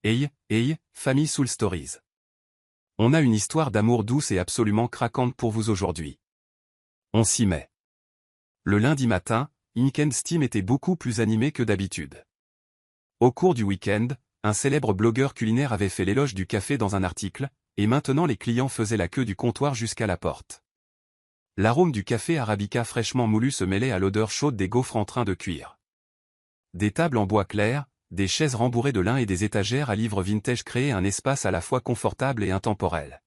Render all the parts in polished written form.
Hey, Family Soul Stories. On a une histoire d'amour douce et absolument craquante pour vous aujourd'hui. On s'y met. Le lundi matin, Weekend Steam était beaucoup plus animé que d'habitude. Au cours du week-end, un célèbre blogueur culinaire avait fait l'éloge du café dans un article, et maintenant les clients faisaient la queue du comptoir jusqu'à la porte. L'arôme du café arabica fraîchement moulu se mêlait à l'odeur chaude des gaufres en train de cuire. Des tables en bois clair, des chaises rembourrées de lin et des étagères à livres vintage créaient un espace à la fois confortable et intemporel.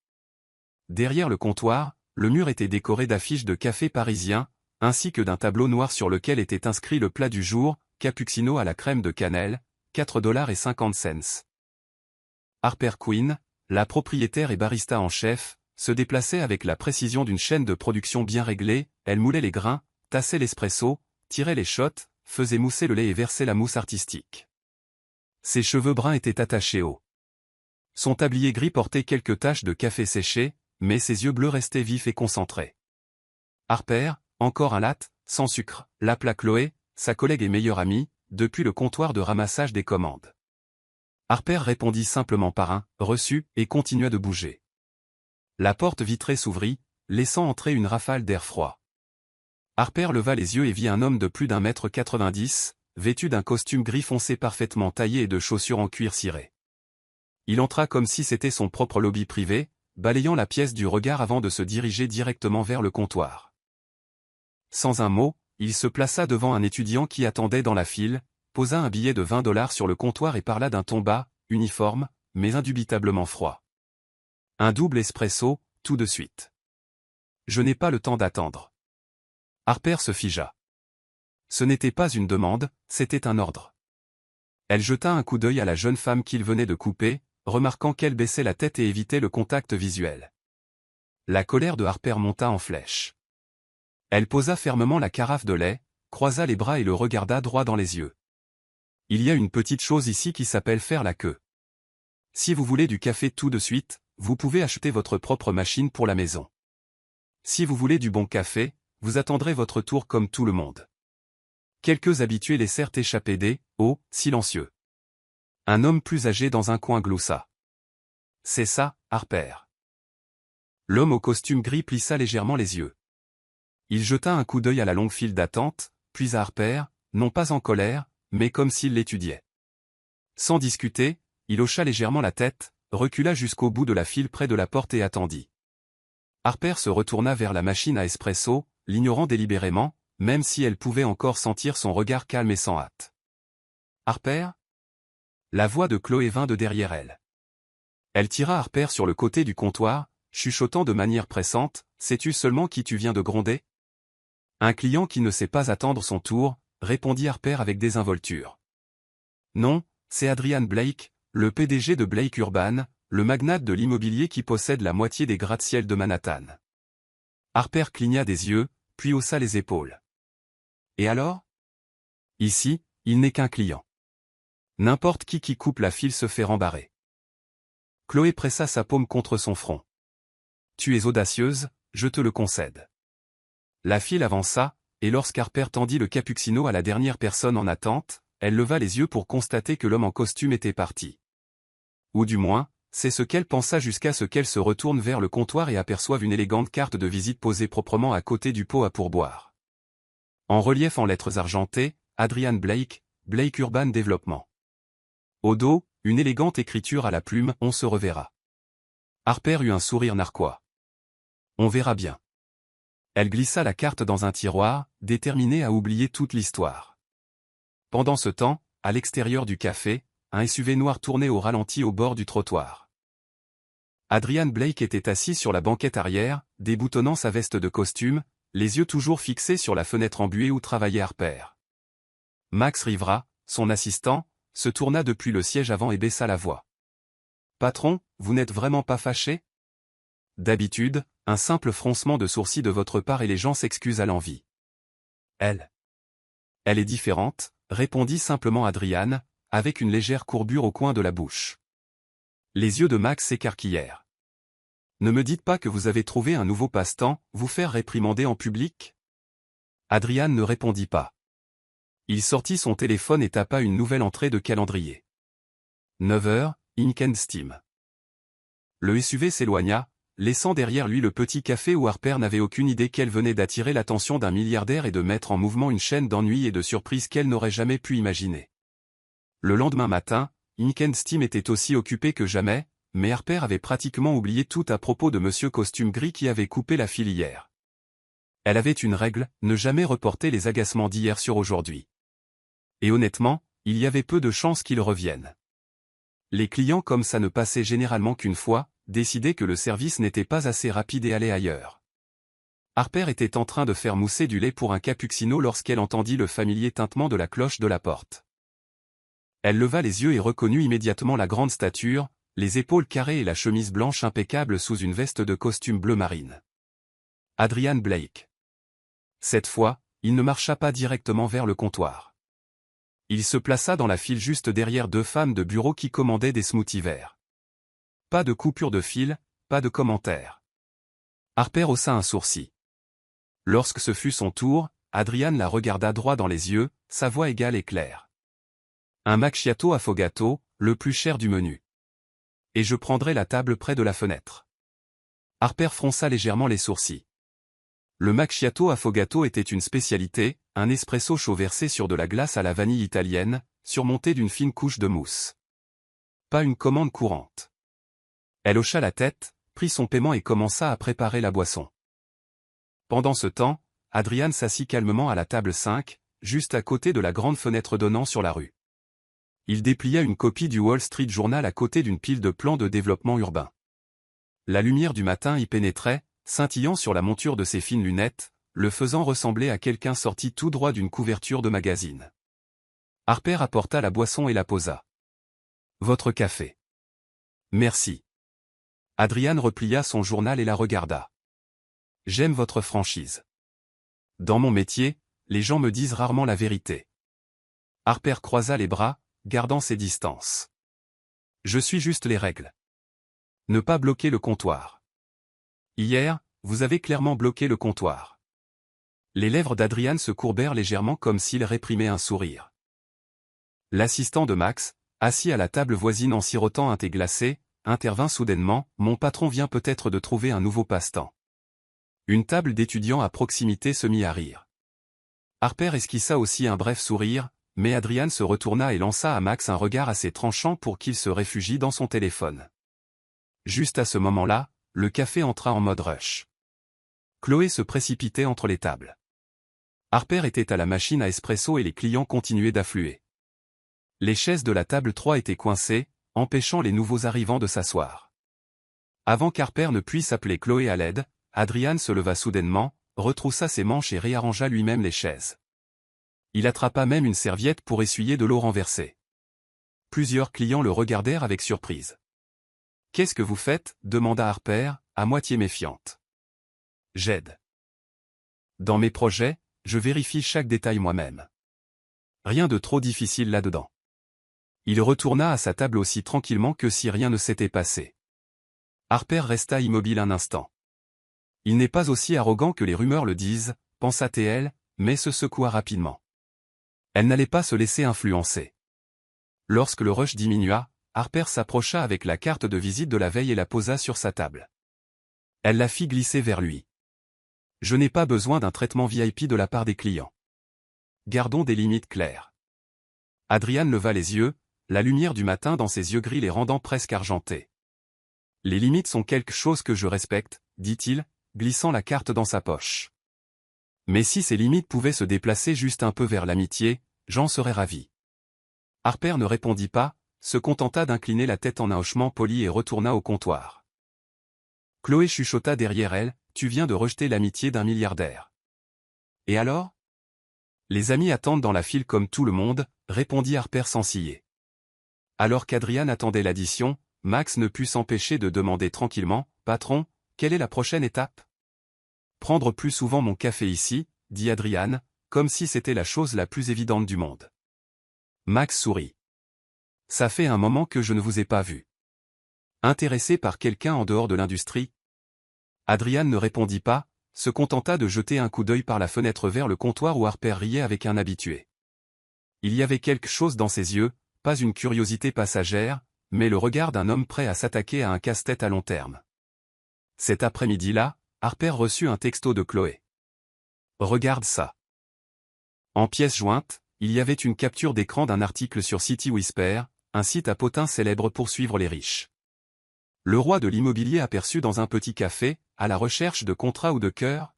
Derrière le comptoir, le mur était décoré d'affiches de café parisien, ainsi que d'un tableau noir sur lequel était inscrit le plat du jour, cappuccino à la crème de cannelle, 4,50 $. Harper Quinn, la propriétaire et barista en chef, se déplaçait avec la précision d'une chaîne de production bien réglée, elle moulait les grains, tassait l'espresso, tirait les shots, faisait mousser le lait et versait la mousse artistique. Ses cheveux bruns étaient attachés haut. Son tablier gris portait quelques taches de café séché, mais ses yeux bleus restaient vifs et concentrés. Harper, encore un latte, sans sucre, l'appela Chloé, sa collègue et meilleure amie, depuis le comptoir de ramassage des commandes. Harper répondit simplement par un « reçu » et continua de bouger. La porte vitrée s'ouvrit, laissant entrer une rafale d'air froid. Harper leva les yeux et vit un homme de plus d'1,90 m, vêtu d'un costume gris foncé parfaitement taillé et de chaussures en cuir ciré. Il entra comme si c'était son propre lobby privé, balayant la pièce du regard avant de se diriger directement vers le comptoir. Sans un mot, il se plaça devant un étudiant qui attendait dans la file, posa un billet de 20 $ sur le comptoir et parla d'un ton bas, uniforme, mais indubitablement froid. Un double espresso, tout de suite. Je n'ai pas le temps d'attendre. Harper se figea. Ce n'était pas une demande, c'était un ordre. Elle jeta un coup d'œil à la jeune femme qu'il venait de couper, remarquant qu'elle baissait la tête et évitait le contact visuel. La colère de Harper monta en flèche. Elle posa fermement la carafe de lait, croisa les bras et le regarda droit dans les yeux. Il y a une petite chose ici qui s'appelle faire la queue. Si vous voulez du café tout de suite, vous pouvez acheter votre propre machine pour la maison. Si vous voulez du bon café, vous attendrez votre tour comme tout le monde. Quelques habitués laissèrent échapper des « oh » silencieux. Un homme plus âgé dans un coin gloussa. « C'est ça, Harper. » L'homme au costume gris plissa légèrement les yeux. Il jeta un coup d'œil à la longue file d'attente, puis à Harper, non pas en colère, mais comme s'il l'étudiait. Sans discuter, il hocha légèrement la tête, recula jusqu'au bout de la file près de la porte et attendit. Harper se retourna vers la machine à espresso, l'ignorant délibérément, même si elle pouvait encore sentir son regard calme et sans hâte. « Harper ?» La voix de Chloé vint de derrière elle. Elle tira Harper sur le côté du comptoir, chuchotant de manière pressante, « Sais-tu seulement qui tu viens de gronder ?» Un client qui ne sait pas attendre son tour, répondit Harper avec désinvolture. Non, c'est Adrian Blake, le PDG de Blake Urban, le magnate de l'immobilier qui possède la moitié des gratte-ciel de Manhattan. Harper cligna des yeux, puis haussa les épaules. Et alors ? Ici, il n'est qu'un client. N'importe qui coupe la file se fait rembarrer. Chloé pressa sa paume contre son front. Tu es audacieuse, je te le concède. La file avança, et lorsqu'Harper tendit le cappuccino à la dernière personne en attente, elle leva les yeux pour constater que l'homme en costume était parti. Ou du moins, c'est ce qu'elle pensa jusqu'à ce qu'elle se retourne vers le comptoir et aperçoive une élégante carte de visite posée proprement à côté du pot à pourboire. En relief en lettres argentées, Adrian Blake, Blake Urban Développement. Au dos, une élégante écriture à la plume, on se reverra. Harper eut un sourire narquois. On verra bien. Elle glissa la carte dans un tiroir, déterminée à oublier toute l'histoire. Pendant ce temps, à l'extérieur du café, un SUV noir tournait au ralenti au bord du trottoir. Adrian Blake était assis sur la banquette arrière, déboutonnant sa veste de costume, les yeux toujours fixés sur la fenêtre embuée où travaillait Harper. Max Rivera, son assistant, se tourna depuis le siège avant et baissa la voix. « Patron, vous n'êtes vraiment pas fâché ? D'habitude, un simple froncement de sourcils de votre part et les gens s'excusent à l'envi. » Elle est différente, répondit simplement Adrian, avec une légère courbure au coin de la bouche. Les yeux de Max s'écarquillèrent. Ne me dites pas que vous avez trouvé un nouveau passe-temps, vous faire réprimander en public ? Adrian ne répondit pas. Il sortit son téléphone et tapa une nouvelle entrée de calendrier. 9 h, Ink & Steam. Le SUV s'éloigna, laissant derrière lui le petit café où Harper n'avait aucune idée qu'elle venait d'attirer l'attention d'un milliardaire et de mettre en mouvement une chaîne d'ennuis et de surprises qu'elle n'aurait jamais pu imaginer. Le lendemain matin, Ink & Steam était aussi occupé que jamais, mais Harper avait pratiquement oublié tout à propos de Monsieur Costume Gris qui avait coupé la file hier. Elle avait une règle, ne jamais reporter les agacements d'hier sur aujourd'hui. Et honnêtement, il y avait peu de chances qu'ils reviennent. Les clients, comme ça ne passait généralement qu'une fois, décidaient que le service n'était pas assez rapide et allaient ailleurs. Harper était en train de faire mousser du lait pour un cappuccino lorsqu'elle entendit le familier tintement de la cloche de la porte. Elle leva les yeux et reconnut immédiatement la grande stature, les épaules carrées et la chemise blanche impeccable sous une veste de costume bleu marine. Adrian Blake. Cette fois, il ne marcha pas directement vers le comptoir. Il se plaça dans la file juste derrière deux femmes de bureau qui commandaient des smoothies verts. Pas de coupure de fil, pas de commentaires. Harper haussa un sourcil. Lorsque ce fut son tour, Adrian la regarda droit dans les yeux, sa voix égale et claire. Un macchiato affogato, le plus cher du menu. Et je prendrai la table près de la fenêtre. Harper fronça légèrement les sourcils. Le macchiato affogato était une spécialité, un espresso chaud versé sur de la glace à la vanille italienne, surmonté d'une fine couche de mousse. Pas une commande courante. Elle hocha la tête, prit son paiement et commença à préparer la boisson. Pendant ce temps, Adrian s'assit calmement à la table 5, juste à côté de la grande fenêtre donnant sur la rue. Il déplia une copie du Wall Street Journal à côté d'une pile de plans de développement urbain. La lumière du matin y pénétrait, scintillant sur la monture de ses fines lunettes, le faisant ressembler à quelqu'un sorti tout droit d'une couverture de magazine. Harper apporta la boisson et la posa. « Votre café. »« Merci. » Adrian replia son journal et la regarda. « J'aime votre franchise. Dans mon métier, les gens me disent rarement la vérité. » Harper croisa les bras, gardant ses distances. « Je suis juste les règles. Ne pas bloquer le comptoir. Hier, vous avez clairement bloqué le comptoir. » Les lèvres d'Adrian se courbèrent légèrement comme s'il réprimait un sourire. L'assistant de Max, assis à la table voisine en sirotant un thé glacé, intervint soudainement. « Mon patron vient peut-être de trouver un nouveau passe-temps. » Une table d'étudiants à proximité se mit à rire. Harper esquissa aussi un bref sourire, mais Adrian se retourna et lança à Max un regard assez tranchant pour qu'il se réfugie dans son téléphone. Juste à ce moment-là, le café entra en mode rush. Chloé se précipitait entre les tables. Harper était à la machine à espresso et les clients continuaient d'affluer. Les chaises de la table 3 étaient coincées, empêchant les nouveaux arrivants de s'asseoir. Avant qu'Harper ne puisse appeler Chloé à l'aide, Adrian se leva soudainement, retroussa ses manches et réarrangea lui-même les chaises. Il attrapa même une serviette pour essuyer de l'eau renversée. Plusieurs clients le regardèrent avec surprise. « Qu'est-ce que vous faites » demanda Harper, à moitié méfiante. « J'aide. Dans mes projets, je vérifie chaque détail moi-même. Rien de trop difficile là-dedans. » Il retourna à sa table aussi tranquillement que si rien ne s'était passé. Harper resta immobile un instant. Il n'est pas aussi arrogant que les rumeurs le disent, pensa-t-elle, mais se secoua rapidement. Elle n'allait pas se laisser influencer. Lorsque le rush diminua, Harper s'approcha avec la carte de visite de la veille et la posa sur sa table. Elle la fit glisser vers lui. « Je n'ai pas besoin d'un traitement VIP de la part des clients. Gardons des limites claires. » Adrian leva les yeux, la lumière du matin dans ses yeux gris les rendant presque argentés. « Les limites sont quelque chose que je respecte, » dit-il, glissant la carte dans sa poche. « Mais si ces limites pouvaient se déplacer juste un peu vers l'amitié, j'en serais ravi. » Harper ne répondit pas, se contenta d'incliner la tête en un hochement poli et retourna au comptoir. Chloé chuchota derrière elle, « Tu viens de rejeter l'amitié d'un milliardaire. » « Et alors ?»« Les amis attendent dans la file comme tout le monde, » répondit Harper sans ciller. Alors qu'Adrian attendait l'addition, Max ne put s'empêcher de demander tranquillement, « Patron, quelle est la prochaine étape ?»« Prendre plus souvent mon café ici, » dit Adrian, comme si c'était la chose la plus évidente du monde. Max sourit. « Ça fait un moment que je ne vous ai pas vu. Intéressé par quelqu'un en dehors de l'industrie ?» Adrian ne répondit pas, se contenta de jeter un coup d'œil par la fenêtre vers le comptoir où Harper riait avec un habitué. Il y avait quelque chose dans ses yeux, pas une curiosité passagère, mais le regard d'un homme prêt à s'attaquer à un casse-tête à long terme. Cet après-midi-là, Harper reçut un texto de Chloé. Regarde ça. En pièce jointe, il y avait une capture d'écran d'un article sur City Whisper, un site à potins célèbre pour suivre les riches. Le roi de l'immobilier aperçu dans un petit café, à la recherche de contrats ou de cœurs.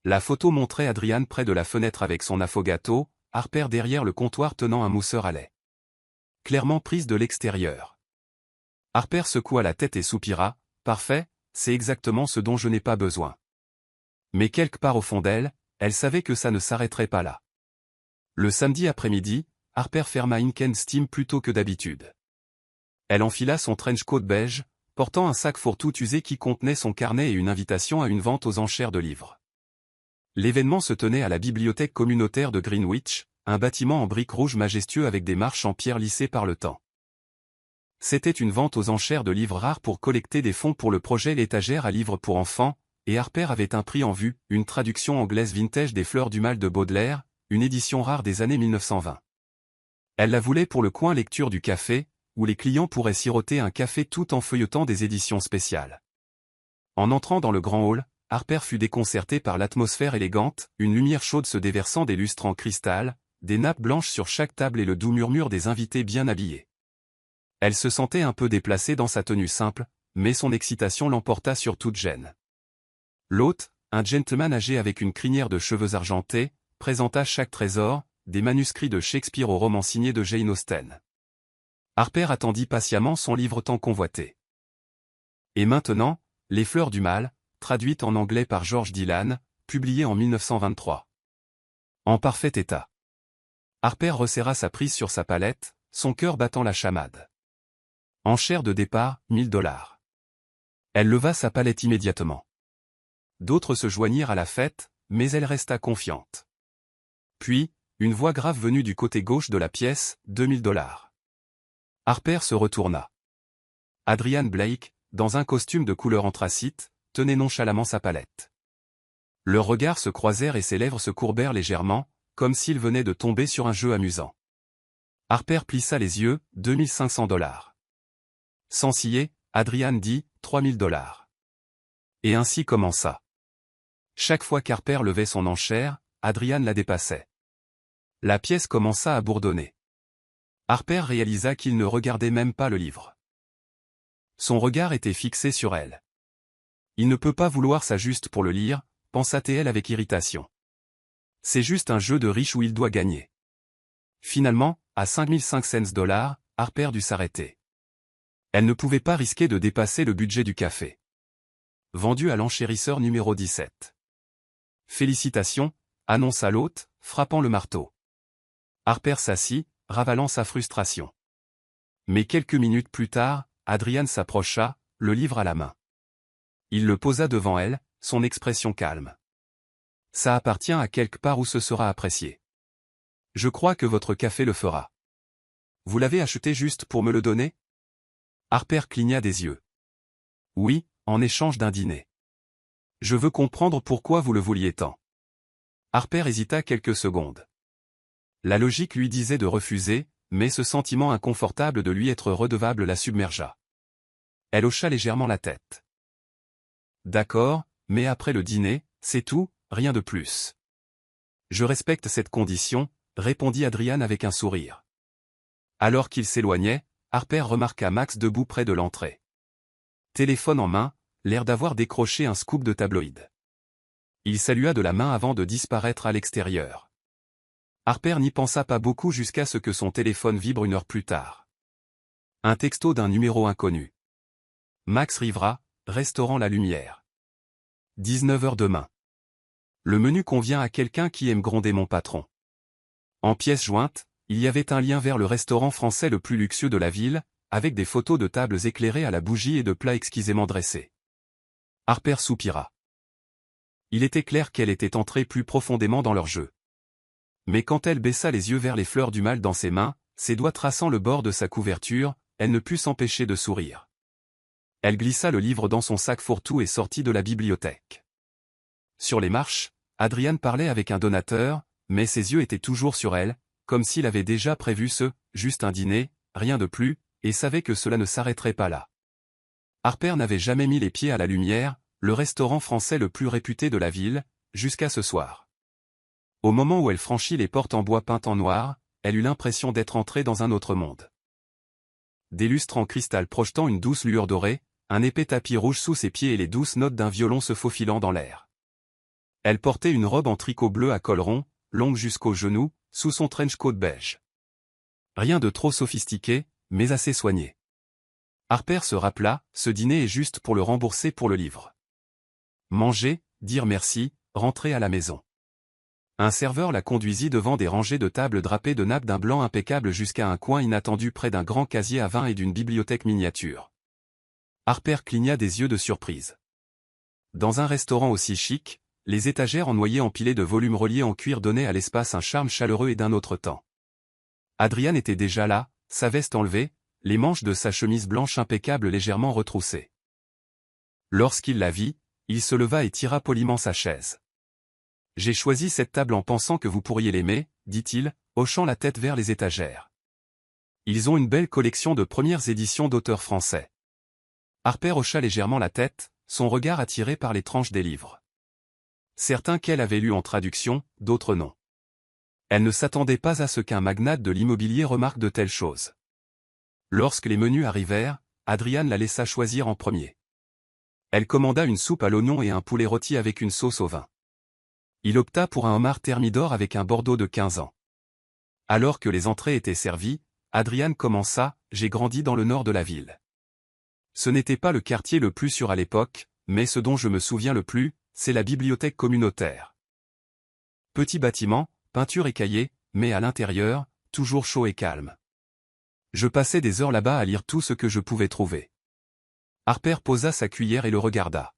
La photo montrait Adrian près de la fenêtre avec son affogato, Harper derrière le comptoir tenant un mousseur à lait. Clairement prise de l'extérieur. Harper secoua la tête et soupira, « Parfait, c'est exactement ce dont je n'ai pas besoin. » Mais quelque part au fond d'elle, elle savait que ça ne s'arrêterait pas là. Le samedi après-midi, Harper ferma Inken Steam plus tôt que d'habitude. Elle enfila son trench coat beige, portant un sac fourre-tout usé qui contenait son carnet et une invitation à une vente aux enchères de livres. L'événement se tenait à la bibliothèque communautaire de Greenwich, un bâtiment en briques rouges majestueux avec des marches en pierre lissées par le temps. C'était une vente aux enchères de livres rares pour collecter des fonds pour le projet L'étagère à livres pour enfants, et Harper avait un prix en vue, une traduction anglaise vintage des Fleurs du mal de Baudelaire, une édition rare des années 1920. Elle la voulait pour le coin lecture du café, où les clients pourraient siroter un café tout en feuilletant des éditions spéciales. En entrant dans le grand hall, Harper fut déconcerté par l'atmosphère élégante, une lumière chaude se déversant des lustres en cristal, des nappes blanches sur chaque table et le doux murmure des invités bien habillés. Elle se sentait un peu déplacée dans sa tenue simple, mais son excitation l'emporta sur toute gêne. L'hôte, un gentleman âgé avec une crinière de cheveux argentés, présenta chaque trésor, des manuscrits de Shakespeare aux romans signés de Jane Austen. Harper attendit patiemment son livre tant convoité. Et maintenant, Les Fleurs du mal, traduite en anglais par George Dylan, publié en 1923. En parfait état. Harper resserra sa prise sur sa palette, son cœur battant la chamade. Enchère de départ, $1000. Elle leva sa palette immédiatement. D'autres se joignirent à la fête, mais elle resta confiante. Puis, une voix grave venue du côté gauche de la pièce, $2000. Harper se retourna. Adrian Blake, dans un costume de couleur anthracite, tenait nonchalamment sa palette. Leurs regards se croisèrent et ses lèvres se courbèrent légèrement, comme s'il venait de tomber sur un jeu amusant. Harper plissa les yeux, $2500. Sans ciller, Adrian dit, $3000. Et ainsi commença. Chaque fois qu'Harper levait son enchère, Adrian la dépassait. La pièce commença à bourdonner. Harper réalisa qu'il ne regardait même pas le livre. Son regard était fixé sur elle. Il ne peut pas vouloir ça juste pour le lire, pensa-t-elle avec irritation. C'est juste un jeu de riche où il doit gagner. Finalement, à $5500, Harper dut s'arrêter. Elle ne pouvait pas risquer de dépasser le budget du café. Vendu à l'enchérisseur numéro 17. Félicitations, annonça l'hôte, frappant le marteau. Harper s'assit, ravalant sa frustration. Mais quelques minutes plus tard, Adrian s'approcha, le livre à la main. Il le posa devant elle, son expression calme. Ça appartient à quelque part où ce sera apprécié. Je crois que votre café le fera. Vous l'avez acheté juste pour me le donner? Harper cligna des yeux. Oui, en échange d'un dîner. Je veux comprendre pourquoi vous le vouliez tant. Harper hésita quelques secondes. La logique lui disait de refuser, mais ce sentiment inconfortable de lui être redevable la submergea. Elle hocha légèrement la tête. D'accord, mais après le dîner, c'est tout, rien de plus. Je respecte cette condition, répondit Adrian avec un sourire. Alors qu'il s'éloignait, Harper remarqua Max debout près de l'entrée. Téléphone en main, l'air d'avoir décroché un scoop de tabloïd. Il salua de la main avant de disparaître à l'extérieur. Harper n'y pensa pas beaucoup jusqu'à ce que son téléphone vibre une heure plus tard. Un texto d'un numéro inconnu. Max Rivera, restaurant La Lumière. 19h demain. Le menu convient à quelqu'un qui aime gronder mon patron. En pièce jointe, il y avait un lien vers le restaurant français le plus luxueux de la ville, avec des photos de tables éclairées à la bougie et de plats exquisément dressés. Harper soupira. Il était clair qu'elle était entrée plus profondément dans leur jeu. Mais quand elle baissa les yeux vers les fleurs du mal dans ses mains, ses doigts traçant le bord de sa couverture, elle ne put s'empêcher de sourire. Elle glissa le livre dans son sac fourre-tout et sortit de la bibliothèque. Sur les marches, Adrian parlait avec un donateur, mais ses yeux étaient toujours sur elle, comme s'il avait déjà prévu juste un dîner, rien de plus, et savait que cela ne s'arrêterait pas là. Harper n'avait jamais mis les pieds à la Lumière, le restaurant français le plus réputé de la ville, jusqu'à ce soir. Au moment où elle franchit les portes en bois peint en noir, elle eut l'impression d'être entrée dans un autre monde. Des lustres en cristal projetant une douce lueur dorée, un épais tapis rouge sous ses pieds et les douces notes d'un violon se faufilant dans l'air. Elle portait une robe en tricot bleu à col rond, longue jusqu'aux genoux, sous son trench coat beige. Rien de trop sophistiqué, mais assez soigné. Harper se rappela, ce dîner est juste pour le rembourser pour le livre. Manger, dire merci, rentrer à la maison. Un serveur la conduisit devant des rangées de tables drapées de nappes d'un blanc impeccable jusqu'à un coin inattendu près d'un grand casier à vin et d'une bibliothèque miniature. Harper cligna des yeux de surprise. Dans un restaurant aussi chic, les étagères en noyer empilées de volumes reliés en cuir donnaient à l'espace un charme chaleureux et d'un autre temps. Adrian était déjà là, sa veste enlevée, les manches de sa chemise blanche impeccable légèrement retroussées. Lorsqu'il la vit, il se leva et tira poliment sa chaise. « J'ai choisi cette table en pensant que vous pourriez l'aimer, » dit-il, hochant la tête vers les étagères. Ils ont une belle collection de premières éditions d'auteurs français. Harper hocha légèrement la tête, son regard attiré par les tranches des livres. Certains qu'elle avait lus en traduction, d'autres non. Elle ne s'attendait pas à ce qu'un magnate de l'immobilier remarque de telles choses. Lorsque les menus arrivèrent, Adrian la laissa choisir en premier. Elle commanda une soupe à l'oignon et un poulet rôti avec une sauce au vin. Il opta pour un homard thermidor avec un bordeaux de 15 ans. Alors que les entrées étaient servies, Adrian commença « J'ai grandi dans le nord de la ville. Ce n'était pas le quartier le plus sûr à l'époque, mais ce dont je me souviens le plus, c'est la bibliothèque communautaire. Petit bâtiment, peinture écaillée, mais à l'intérieur, toujours chaud et calme. Je passais des heures là-bas à lire tout ce que je pouvais trouver. » Harper posa sa cuillère et le regarda.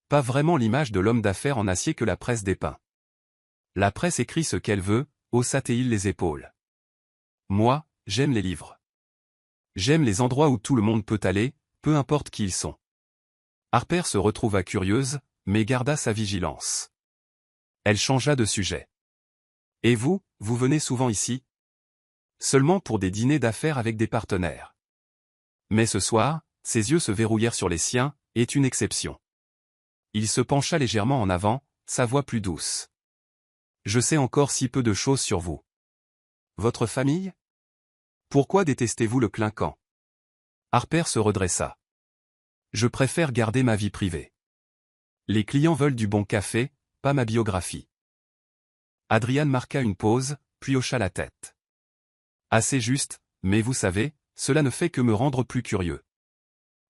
Pas vraiment l'image de l'homme d'affaires en acier que la presse dépeint. La presse écrit ce qu'elle veut, haussa-t-il les épaules. Moi, j'aime les livres. J'aime les endroits où tout le monde peut aller, peu importe qui ils sont. Harper se retrouva curieuse, mais garda sa vigilance. Elle changea de sujet. Et vous, vous venez souvent ici? Seulement pour des dîners d'affaires avec des partenaires. Mais ce soir, ses yeux se verrouillèrent sur les siens, est une exception. Il se pencha légèrement en avant, sa voix plus douce. Je sais encore si peu de choses sur vous. Votre famille? Pourquoi détestez-vous le clinquant? Harper se redressa. Je préfère garder ma vie privée. Les clients veulent du bon café, pas ma biographie. Adrian marqua une pause, puis hocha la tête. Assez juste, mais vous savez, cela ne fait que me rendre plus curieux.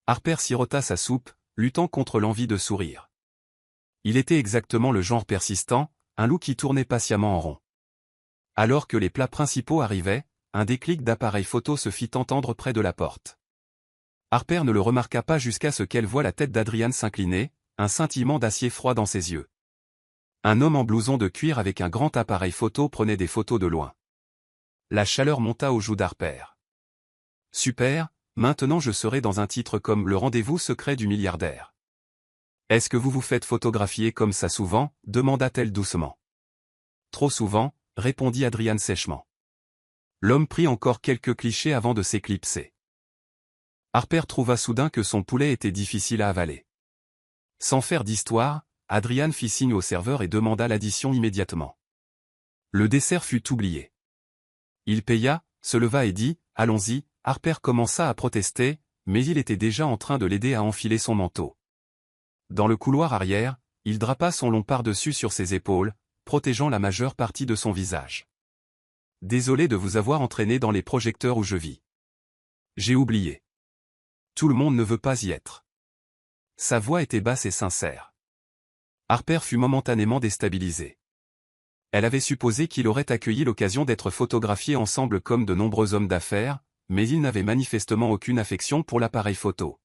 Harper sirota sa soupe, luttant contre l'envie de sourire. Il était exactement le genre persistant, un loup qui tournait patiemment en rond. Alors que les plats principaux arrivaient, un déclic d'appareil photo se fit entendre près de la porte. Harper ne le remarqua pas jusqu'à ce qu'elle voie la tête d'Adrian s'incliner, un scintillement d'acier froid dans ses yeux. Un homme en blouson de cuir avec un grand appareil photo prenait des photos de loin. La chaleur monta aux joues d'Harper. Super, maintenant je serai dans un titre comme Le rendez-vous secret du milliardaire. Est-ce que vous vous faites photographier comme ça souvent? Demanda-t-elle doucement. Trop souvent, répondit Adrian sèchement. L'homme prit encore quelques clichés avant de s'éclipser. Harper trouva soudain que son poulet était difficile à avaler. Sans faire d'histoire, Adrian fit signe au serveur et demanda l'addition immédiatement. Le dessert fut oublié. Il paya, se leva et dit « Allons-y ». Harper commença à protester, mais il était déjà en train de l'aider à enfiler son manteau. Dans le couloir arrière, il drapa son long par-dessus sur ses épaules, protégeant la majeure partie de son visage. « Désolé de vous avoir entraîné dans les projecteurs où je vis. J'ai oublié. Tout le monde ne veut pas y être. » Sa voix était basse et sincère. Harper fut momentanément déstabilisé. Elle avait supposé qu'il aurait accueilli l'occasion d'être photographiés ensemble comme de nombreux hommes d'affaires, mais il n'avait manifestement aucune affection pour l'appareil photo.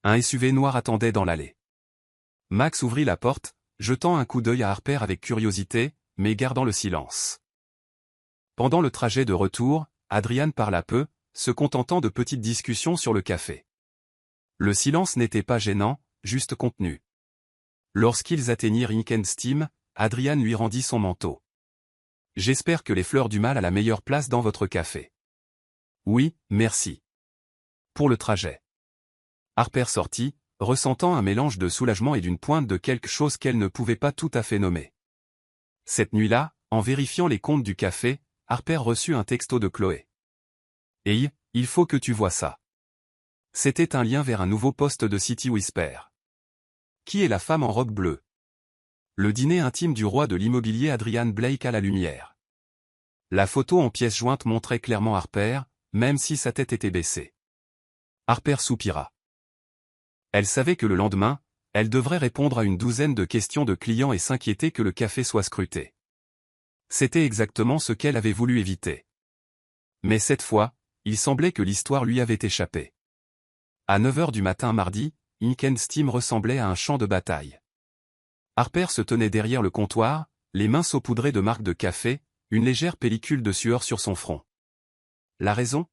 Un SUV noir attendait dans l'allée. Max ouvrit la porte, jetant un coup d'œil à Harper avec curiosité, mais gardant le silence. Pendant le trajet de retour, Adrian parla peu, se contentant de petites discussions sur le café. Le silence n'était pas gênant, juste contenu. Lorsqu'ils atteignirent Inken Steam, Adrian lui rendit son manteau. « J'espère que les fleurs du mal à la meilleure place dans votre café. »« Oui, merci. » pour le trajet. Harper sortit, ressentant un mélange de soulagement et d'une pointe de quelque chose qu'elle ne pouvait pas tout à fait nommer. Cette nuit-là, en vérifiant les comptes du café, Harper reçut un texto de Chloé. « Hey, il faut que tu vois ça. » C'était un lien vers un nouveau poste de City Whisper. Qui est la femme en robe bleue? Le dîner intime du roi de l'immobilier Adrian Blake à la lumière. La photo en pièce jointe montrait clairement Harper, même si sa tête était baissée. Harper soupira. Elle savait que le lendemain, elle devrait répondre à une douzaine de questions de clients et s'inquiéter que le café soit scruté. C'était exactement ce qu'elle avait voulu éviter. Mais cette fois, il semblait que l'histoire lui avait échappé. À 9 h du matin mardi, Inken Steam ressemblait à un champ de bataille. Harper se tenait derrière le comptoir, les mains saupoudrées de marques de café, une légère pellicule de sueur sur son front. La raison?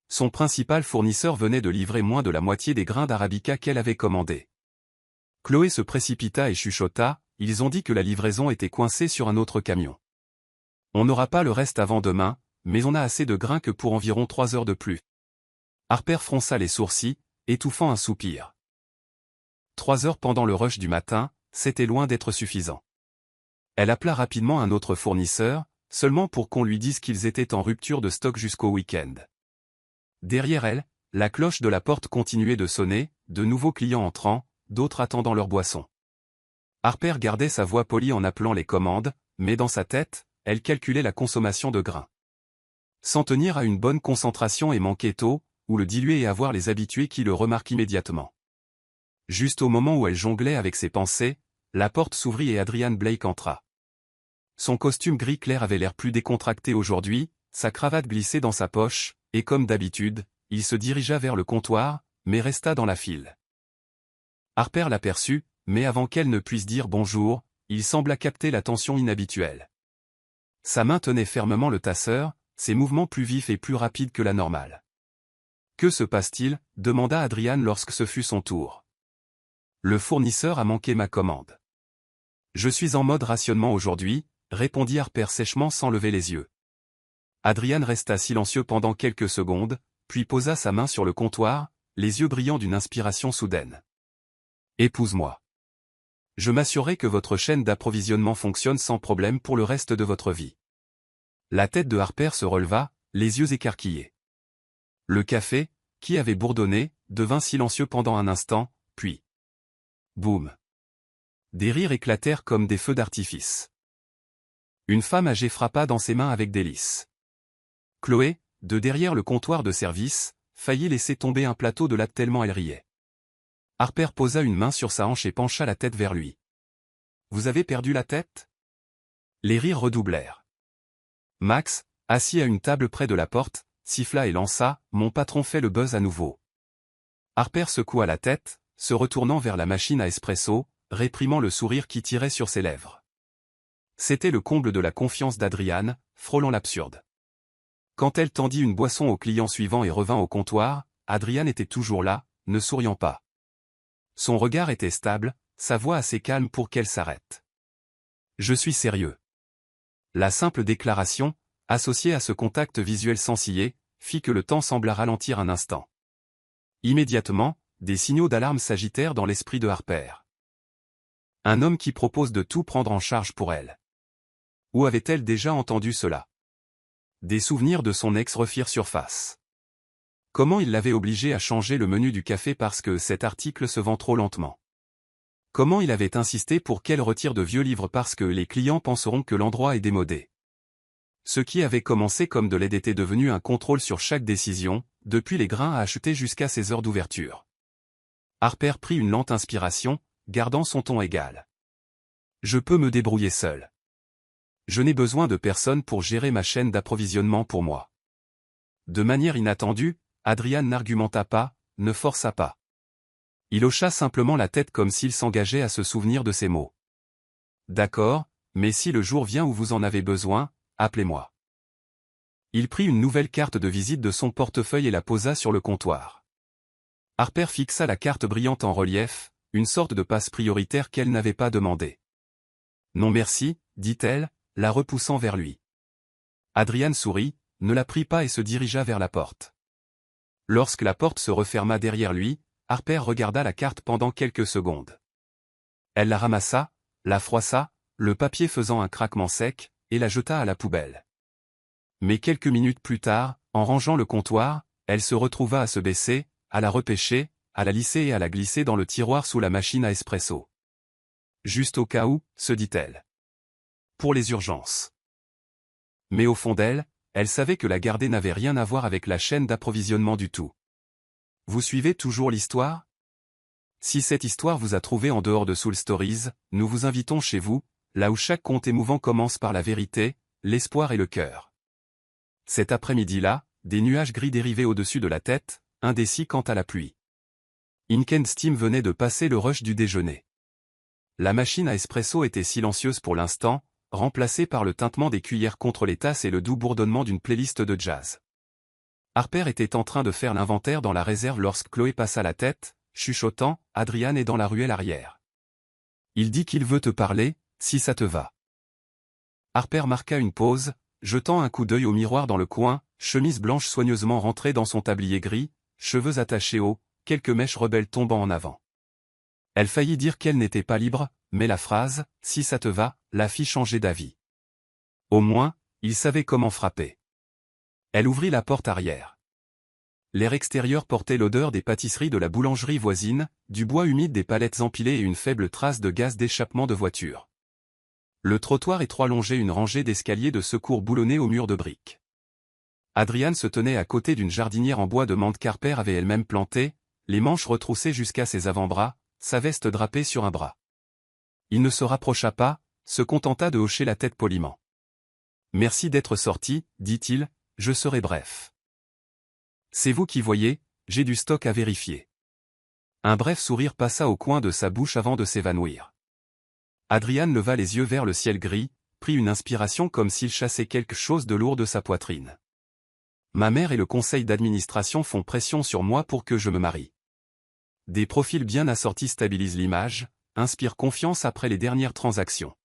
Son principal fournisseur venait de livrer moins de la moitié des grains d'arabica qu'elle avait commandés. Chloé se précipita et chuchota, ils ont dit que la livraison était coincée sur un autre camion. On n'aura pas le reste avant demain, mais on a assez de grains que pour environ 3 heures de plus. Harper fronça les sourcils, étouffant un soupir. 3 heures pendant le rush du matin, c'était loin d'être suffisant. Elle appela rapidement un autre fournisseur, seulement pour qu'on lui dise qu'ils étaient en rupture de stock jusqu'au week-end. Derrière elle, la cloche de la porte continuait de sonner, de nouveaux clients entrant, d'autres attendant leur boisson. Harper gardait sa voix polie en appelant les commandes, mais dans sa tête, elle calculait la consommation de grains. S'en tenir à une bonne concentration et manquer tôt, ou le diluer et avoir les habitués qui le remarquent immédiatement. Juste au moment où elle jonglait avec ses pensées, la porte s'ouvrit et Adrian Blake entra. Son costume gris clair avait l'air plus décontracté aujourd'hui, sa cravate glissait dans sa poche, et comme d'habitude, il se dirigea vers le comptoir, mais resta dans la file. Harper l'aperçut, mais avant qu'elle ne puisse dire bonjour, il sembla capter l'attention inhabituelle. Sa main tenait fermement le tasseur, ses mouvements plus vifs et plus rapides que la normale. « Que se passe-t-il » demanda Adrian lorsque ce fut son tour. « Le fournisseur a manqué ma commande. »« Je suis en mode rationnement aujourd'hui », répondit Harper sèchement sans lever les yeux. Adrian resta silencieux pendant quelques secondes, puis posa sa main sur le comptoir, les yeux brillants d'une inspiration soudaine. « Épouse-moi. Je m'assurerai que votre chaîne d'approvisionnement fonctionne sans problème pour le reste de votre vie. » La tête de Harper se releva, les yeux écarquillés. Le café, qui avait bourdonné, devint silencieux pendant un instant, puis... Boum! Des rires éclatèrent comme des feux d'artifice. Une femme âgée frappa dans ses mains avec délice. Chloé, de derrière le comptoir de service, faillit laisser tomber un plateau de latte tellement elle riait. Harper posa une main sur sa hanche et pencha la tête vers lui. « Vous avez perdu la tête ?» Les rires redoublèrent. Max, assis à une table près de la porte, siffla et lança « Mon patron fait le buzz à nouveau ». Harper secoua la tête, se retournant vers la machine à espresso, réprimant le sourire qui tirait sur ses lèvres. C'était le comble de la confiance d'Adrian, frôlant l'absurde. Quand elle tendit une boisson au client suivant et revint au comptoir, Adrian était toujours là, ne souriant pas. Son regard était stable, sa voix assez calme pour qu'elle s'arrête. « Je suis sérieux. » La simple déclaration, associée à ce contact visuel sans ciller, fit que le temps sembla ralentir un instant. Immédiatement, des signaux d'alarme s'agitèrent dans l'esprit de Harper. Un homme qui propose de tout prendre en charge pour elle. Où avait-elle déjà entendu cela? Des souvenirs de son ex refirent surface. Comment il l'avait obligée à changer le menu du café parce que cet article se vend trop lentement? Comment il avait insisté pour qu'elle retire de vieux livres parce que les clients penseront que l'endroit est démodé? Ce qui avait commencé comme de l'aide était devenu un contrôle sur chaque décision, depuis les grains à acheter jusqu'à ses heures d'ouverture. Harper prit une lente inspiration, gardant son ton égal. « Je peux me débrouiller seul. Je n'ai besoin de personne pour gérer ma chaîne d'approvisionnement pour moi. » De manière inattendue, Adrian n'argumenta pas, ne força pas. Il hocha simplement la tête comme s'il s'engageait à se souvenir de ses mots. « D'accord, mais si le jour vient où vous en avez besoin, appelez-moi. » Il prit une nouvelle carte de visite de son portefeuille et la posa sur le comptoir. Harper fixa la carte brillante en relief, une sorte de passe prioritaire qu'elle n'avait pas demandé. « Non merci, dit-elle, la repoussant vers lui. Adrian sourit, ne la prit pas et se dirigea vers la porte. Lorsque la porte se referma derrière lui, Harper regarda la carte pendant quelques secondes. Elle la ramassa, la froissa, le papier faisant un craquement sec, et la jeta à la poubelle. Mais quelques minutes plus tard, en rangeant le comptoir, elle se retrouva à se baisser, à la repêcher, à la lisser et à la glisser dans le tiroir sous la machine à espresso. Juste au cas où, se dit-elle. Pour les urgences. Mais au fond d'elle, elle savait que la garder n'avait rien à voir avec la chaîne d'approvisionnement du tout. Vous suivez toujours l'histoire? Si cette histoire vous a trouvé en dehors de Soul Stories, nous vous invitons chez vous, là où chaque conte émouvant commence par la vérité, l'espoir et le cœur. Cet après-midi-là, des nuages gris dérivaient au-dessus de la tête, indécis quant à la pluie. Inken Steam venait de passer le rush du déjeuner. La machine à espresso était silencieuse pour l'instant, remplacée par le tintement des cuillères contre les tasses et le doux bourdonnement d'une playlist de jazz. Harper était en train de faire l'inventaire dans la réserve lorsque Chloé passa la tête, chuchotant, « Adrian est dans la ruelle arrière. Il dit qu'il veut te parler, si ça te va. » Harper marqua une pause, jetant un coup d'œil au miroir dans le coin, chemise blanche soigneusement rentrée dans son tablier gris, cheveux attachés haut, quelques mèches rebelles tombant en avant. Elle faillit dire qu'elle n'était pas libre, mais la phrase « si ça te va » la fit changer d'avis. Au moins, il savait comment frapper. Elle ouvrit la porte arrière. L'air extérieur portait l'odeur des pâtisseries de la boulangerie voisine, du bois humide des palettes empilées et une faible trace de gaz d'échappement de voiture. Le trottoir étroit longeait une rangée d'escaliers de secours boulonnés au mur de briques. Adrian se tenait à côté d'une jardinière en bois de menthe qu'Harper avait elle-même plantée, les manches retroussées jusqu'à ses avant-bras, sa veste drapée sur un bras. Il ne se rapprocha pas, se contenta de hocher la tête poliment. « Merci d'être sorti, dit-il, je serai bref. C'est vous qui voyez, j'ai du stock à vérifier. » Un bref sourire passa au coin de sa bouche avant de s'évanouir. Adrian leva les yeux vers le ciel gris, prit une inspiration comme s'il chassait quelque chose de lourd de sa poitrine. « Ma mère et le conseil d'administration font pression sur moi pour que je me marie. Des profils bien assortis stabilisent l'image, inspirent confiance après les dernières transactions. »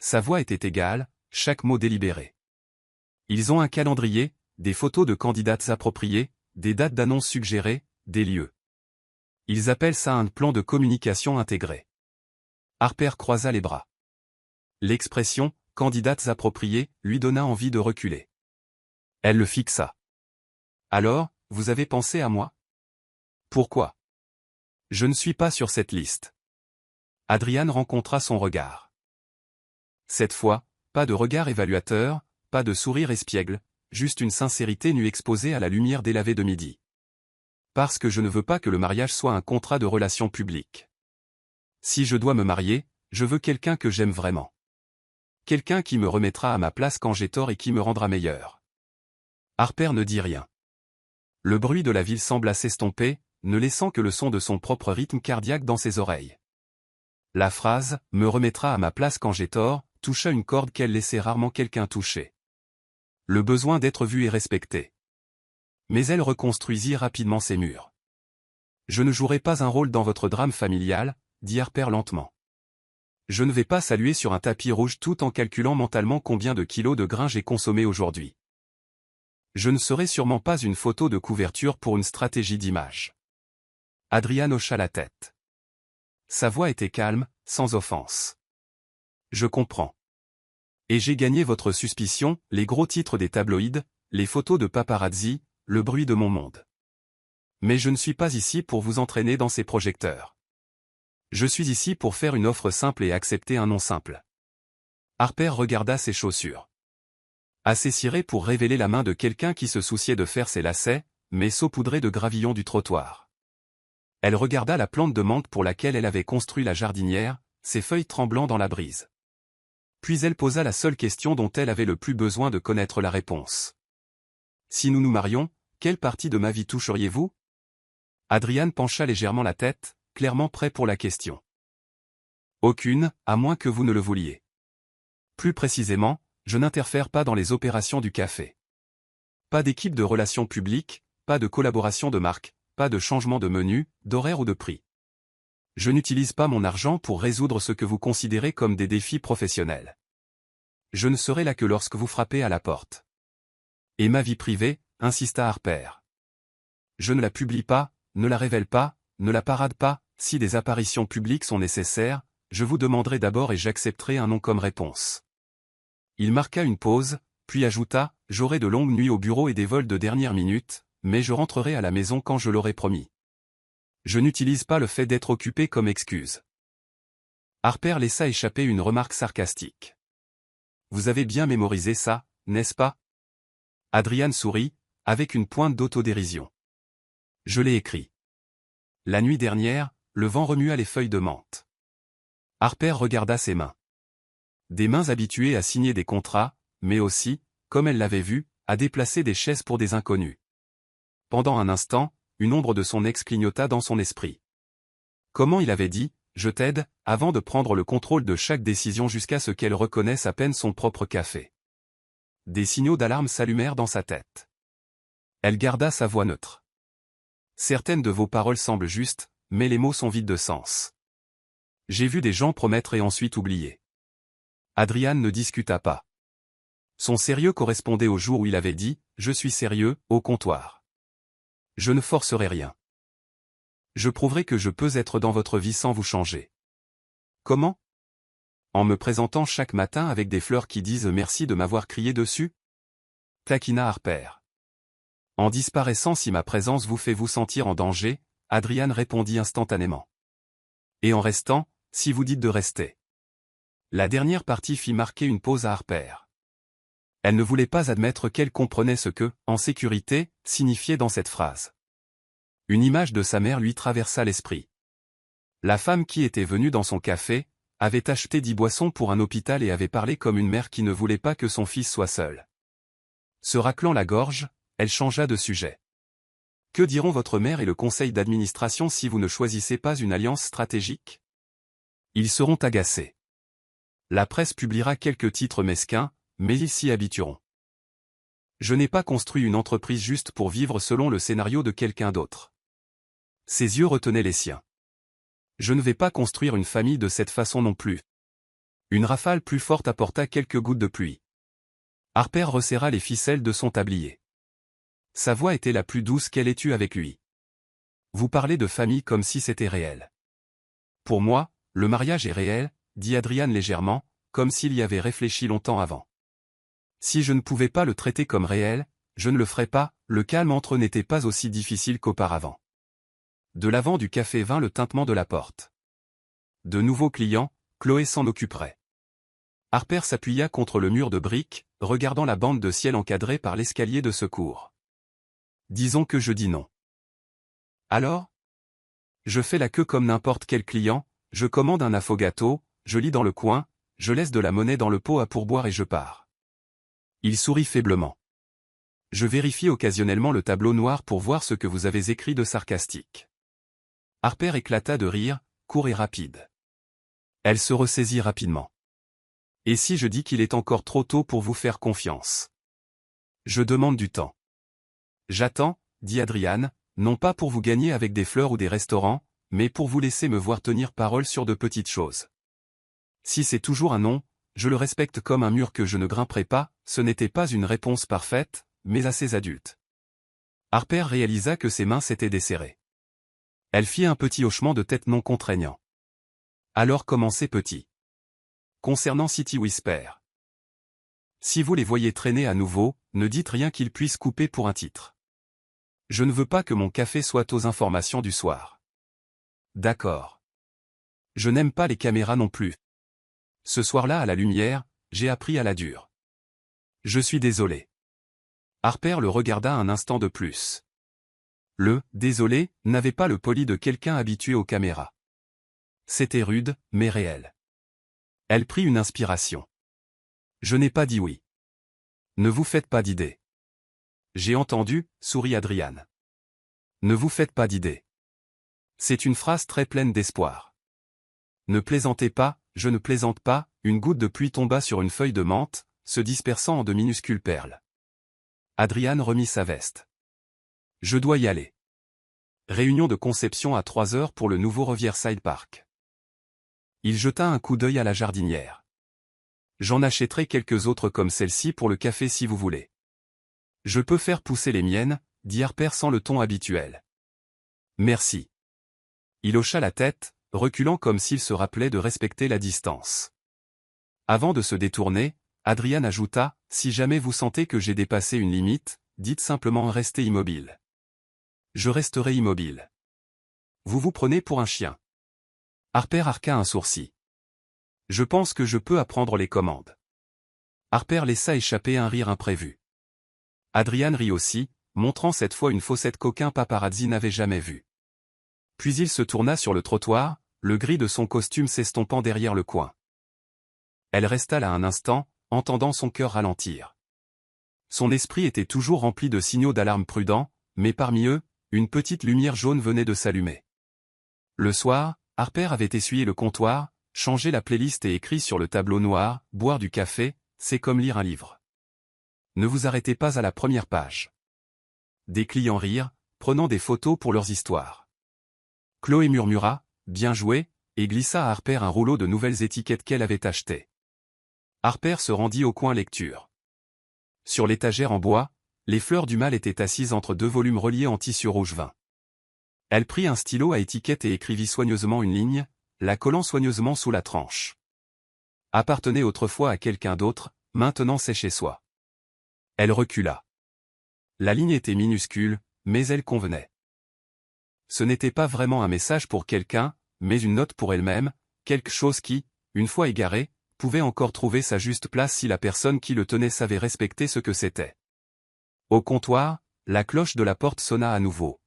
Sa voix était égale, chaque mot délibéré. Ils ont un calendrier, des photos de candidates appropriées, des dates d'annonce suggérées, des lieux. Ils appellent ça un plan de communication intégré. Harper croisa les bras. L'expression « candidates appropriées » lui donna envie de reculer. Elle le fixa. « Alors, vous avez pensé à moi? Pourquoi? Je ne suis pas sur cette liste. » Adrian rencontra son regard. Cette fois, pas de regard évaluateur, pas de sourire espiègle, juste une sincérité nue exposée à la lumière délavée de midi. Parce que je ne veux pas que le mariage soit un contrat de relations publiques. Si je dois me marier, je veux quelqu'un que j'aime vraiment. Quelqu'un qui me remettra à ma place quand j'ai tort et qui me rendra meilleur. Harper ne dit rien. Le bruit de la ville sembla s'estomper, ne laissant que le son de son propre rythme cardiaque dans ses oreilles. La phrase « me remettra à ma place quand j'ai tort » toucha une corde qu'elle laissait rarement quelqu'un toucher. Le besoin d'être vu et respecté. Mais elle reconstruisit rapidement ses murs. « Je ne jouerai pas un rôle dans votre drame familial, » dit Harper lentement. « Je ne vais pas saluer sur un tapis rouge tout en calculant mentalement combien de kilos de grains j'ai consommé aujourd'hui. Je ne serai sûrement pas une photo de couverture pour une stratégie d'image. » Adrian hocha la tête. Sa voix était calme, sans offense. « Je comprends. Et j'ai gagné votre suspicion, les gros titres des tabloïds, les photos de paparazzi, le bruit de mon monde. Mais je ne suis pas ici pour vous entraîner dans ces projecteurs. Je suis ici pour faire une offre simple et accepter un non simple. » Harper regarda ses chaussures. Assez cirées pour révéler la main de quelqu'un qui se souciait de faire ses lacets, mais saupoudrées de gravillons du trottoir. Elle regarda la plante de menthe pour laquelle elle avait construit la jardinière, ses feuilles tremblant dans la brise. Puis elle posa la seule question dont elle avait le plus besoin de connaître la réponse. « Si nous nous marions, quelle partie de ma vie toucheriez-vous » Adrian pencha légèrement la tête, clairement prêt pour la question. « Aucune, à moins que vous ne le vouliez. Plus précisément, je n'interfère pas dans les opérations du café. Pas d'équipe de relations publiques, pas de collaboration de marque, pas de changement de menu, d'horaire ou de prix. Je n'utilise pas mon argent pour résoudre ce que vous considérez comme des défis professionnels. Je ne serai là que lorsque vous frappez à la porte. » « Et ma vie privée » insista Harper. Je ne la publie pas, ne la révèle pas, ne la parade pas, si des apparitions publiques sont nécessaires, je vous demanderai d'abord et j'accepterai un non comme réponse. Il marqua une pause, puis ajouta, j'aurai de longues nuits au bureau et des vols de dernière minute, mais je rentrerai à la maison quand je l'aurai promis. Je n'utilise pas le fait d'être occupé comme excuse. Harper laissa échapper une remarque sarcastique. Vous avez bien mémorisé ça, n'est-ce pas? Adrian sourit, avec une pointe d'autodérision. Je l'ai écrit. La nuit dernière, le vent remua les feuilles de menthe. Harper regarda ses mains. Des mains habituées à signer des contrats, mais aussi, comme elle l'avait vu, à déplacer des chaises pour des inconnus. Pendant un instant, une ombre de son ex clignota dans son esprit. Comment il avait dit, je t'aide, avant de prendre le contrôle de chaque décision jusqu'à ce qu'elle reconnaisse à peine son propre café. Des signaux d'alarme s'allumèrent dans sa tête. Elle garda sa voix neutre. Certaines de vos paroles semblent justes, mais les mots sont vides de sens. J'ai vu des gens promettre et ensuite oublier. Adrian ne discuta pas. Son sérieux correspondait au jour où il avait dit « Je suis sérieux » au comptoir. Je ne forcerai rien. Je prouverai que je peux être dans votre vie sans vous changer. Comment? En me présentant chaque matin avec des fleurs qui disent merci de m'avoir crié dessus? Taquina Harper. En disparaissant si ma présence vous fait vous sentir en danger, Adrian répondit instantanément. Et en restant, si vous dites de rester. La dernière partie fit marquer une pause à Harper. Elle ne voulait pas admettre qu'elle comprenait ce que « en sécurité » signifiait dans cette phrase. Une image de sa mère lui traversa l'esprit. La femme qui était venue dans son café, avait acheté 10 boissons pour un hôpital et avait parlé comme une mère qui ne voulait pas que son fils soit seul. Se raclant la gorge, elle changea de sujet. Que diront votre mère et le conseil d'administration si vous ne choisissez pas une alliance stratégique? Ils seront agacés. La presse publiera quelques titres mesquins, mais ils s'y habitueront. Je n'ai pas construit une entreprise juste pour vivre selon le scénario de quelqu'un d'autre. Ses yeux retenaient les siens. Je ne vais pas construire une famille de cette façon non plus. Une rafale plus forte apporta quelques gouttes de pluie. Harper resserra les ficelles de son tablier. Sa voix était la plus douce qu'elle ait eue avec lui. Vous parlez de famille comme si c'était réel. Pour moi, le mariage est réel, dit Adrian légèrement, comme s'il y avait réfléchi longtemps avant. Si je ne pouvais pas le traiter comme réel, je ne le ferais pas, le calme entre eux n'était pas aussi difficile qu'auparavant. De l'avant du café vint le tintement de la porte. De nouveaux clients, Chloé s'en occuperait. Harper s'appuya contre le mur de briques, regardant la bande de ciel encadrée par l'escalier de secours. Disons que je dis non. Alors? Je fais la queue comme n'importe quel client, je commande un affogato, je lis dans le coin, je laisse de la monnaie dans le pot à pourboire et je pars. Il sourit faiblement. Je vérifie occasionnellement le tableau noir pour voir ce que vous avez écrit de sarcastique. Harper éclata de rire, court et rapide. Elle se ressaisit rapidement. Et si je dis qu'il est encore trop tôt pour vous faire confiance? Je demande du temps. J'attends, dit Adrian, non pas pour vous gagner avec des fleurs ou des restaurants, mais pour vous laisser me voir tenir parole sur de petites choses. Si c'est toujours un non, je le respecte comme un mur que je ne grimperai pas, ce n'était pas une réponse parfaite, mais assez adulte. Harper réalisa que ses mains s'étaient desserrées. Elle fit un petit hochement de tête non contraignant. Alors commencez petit. Concernant City Whisper. Si vous les voyez traîner à nouveau, ne dites rien qu'ils puissent couper pour un titre. Je ne veux pas que mon café soit aux informations du soir. D'accord. Je n'aime pas les caméras non plus. Ce soir-là à la lumière, j'ai appris à la dure. Je suis désolé. Harper le regarda un instant de plus. Le « désolé » n'avait pas le poli de quelqu'un habitué aux caméras. C'était rude, mais réel. Elle prit une inspiration. Je n'ai pas dit oui. Ne vous faites pas d'idée. J'ai entendu, sourit Adrian. Ne vous faites pas d'idée. C'est une phrase très pleine d'espoir. Ne plaisantez pas, je ne plaisante pas, une goutte de pluie tomba sur une feuille de menthe, se dispersant en de minuscules perles. Adrian remit sa veste. Je dois y aller. Réunion de conception à 3 heures pour le nouveau Riverside Park. Il jeta un coup d'œil à la jardinière. J'en achèterai quelques autres comme celle-ci pour le café si vous voulez. Je peux faire pousser les miennes, dit Harper sans le ton habituel. Merci. Il hocha la tête, reculant comme s'il se rappelait de respecter la distance. Avant de se détourner, Adrian ajouta, si jamais vous sentez que j'ai dépassé une limite, dites simplement restez immobile. Je resterai immobile. Vous vous prenez pour un chien. Harper arqua un sourcil. Je pense que je peux apprendre les commandes. Harper laissa échapper un rire imprévu. Adrian rit aussi, montrant cette fois une faussette qu'aucun paparazzi n'avait jamais vue. Puis il se tourna sur le trottoir, le gris de son costume s'estompant derrière le coin. Elle resta là un instant, entendant son cœur ralentir. Son esprit était toujours rempli de signaux d'alarme prudents, mais parmi eux, une petite lumière jaune venait de s'allumer. Le soir, Harper avait essuyé le comptoir, changé la playlist et écrit sur le tableau noir, « Boire du café, c'est comme lire un livre. Ne vous arrêtez pas à la première page. » Des clients rirent, prenant des photos pour leurs histoires. Chloé murmura, « Bien joué », et glissa à Harper un rouleau de nouvelles étiquettes qu'elle avait achetées. Harper se rendit au coin lecture. Sur l'étagère en bois, les fleurs du mal étaient assises entre deux volumes reliés en tissu rouge vin. Elle prit un stylo à étiquette et écrivit soigneusement une ligne, la collant soigneusement sous la tranche. Appartenait autrefois à quelqu'un d'autre, maintenant c'est chez soi. Elle recula. La ligne était minuscule, mais elle convenait. Ce n'était pas vraiment un message pour quelqu'un, mais une note pour elle-même, quelque chose qui, une fois égaré, pouvait encore trouver sa juste place si la personne qui le tenait savait respecter ce que c'était. Au comptoir, la cloche de la porte sonna à nouveau.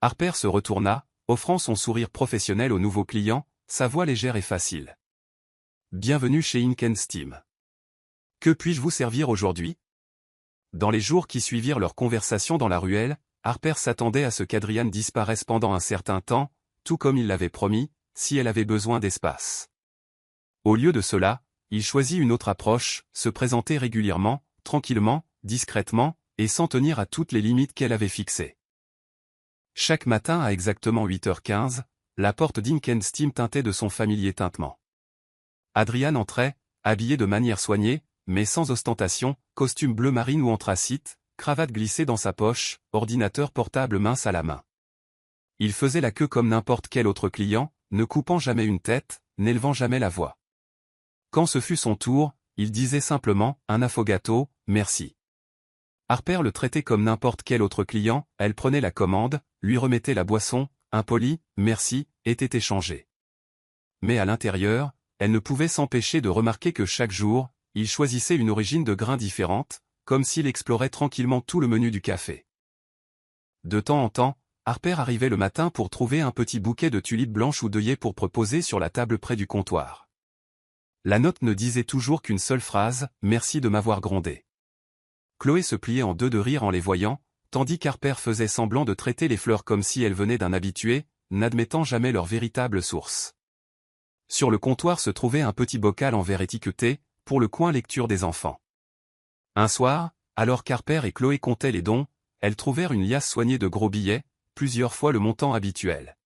Harper se retourna, offrant son sourire professionnel au nouveau client, sa voix légère et facile. « Bienvenue chez Ink & Steam. Que puis-je vous servir aujourd'hui ?» Dans les jours qui suivirent leur conversation dans la ruelle, Harper s'attendait à ce qu'Adrian disparaisse pendant un certain temps, tout comme il l'avait promis, si elle avait besoin d'espace. Au lieu de cela, il choisit une autre approche, se présenter régulièrement, tranquillement, discrètement, et s'en tenir à toutes les limites qu'elle avait fixées. Chaque matin à exactement 8h15, la porte d'Ink & Steam tintait de son familier tintement. Adrian entrait, habillé de manière soignée, mais sans ostentation, costume bleu marine ou anthracite, cravate glissée dans sa poche, ordinateur portable mince à la main. Il faisait la queue comme n'importe quel autre client, ne coupant jamais une tête, n'élevant jamais la voix. Quand ce fut son tour, il disait simplement « un affogato, merci ». Harper le traitait comme n'importe quel autre client, elle prenait la commande, lui remettait la boisson, impoli, merci, était échangé. Mais à l'intérieur, elle ne pouvait s'empêcher de remarquer que chaque jour, il choisissait une origine de grains différente, comme s'il explorait tranquillement tout le menu du café. De temps en temps, Harper arrivait le matin pour trouver un petit bouquet de tulipes blanches ou d'œillets pour proposer sur la table près du comptoir. La note ne disait toujours qu'une seule phrase, « Merci de m'avoir grondé ». Chloé se pliait en deux de rire en les voyant, tandis qu'Harper faisait semblant de traiter les fleurs comme si elles venaient d'un habitué, n'admettant jamais leur véritable source. Sur le comptoir se trouvait un petit bocal en verre étiqueté, pour le coin lecture des enfants. Un soir, alors qu'Harper et Chloé comptaient les dons, elles trouvèrent une liasse soignée de gros billets, plusieurs fois le montant habituel.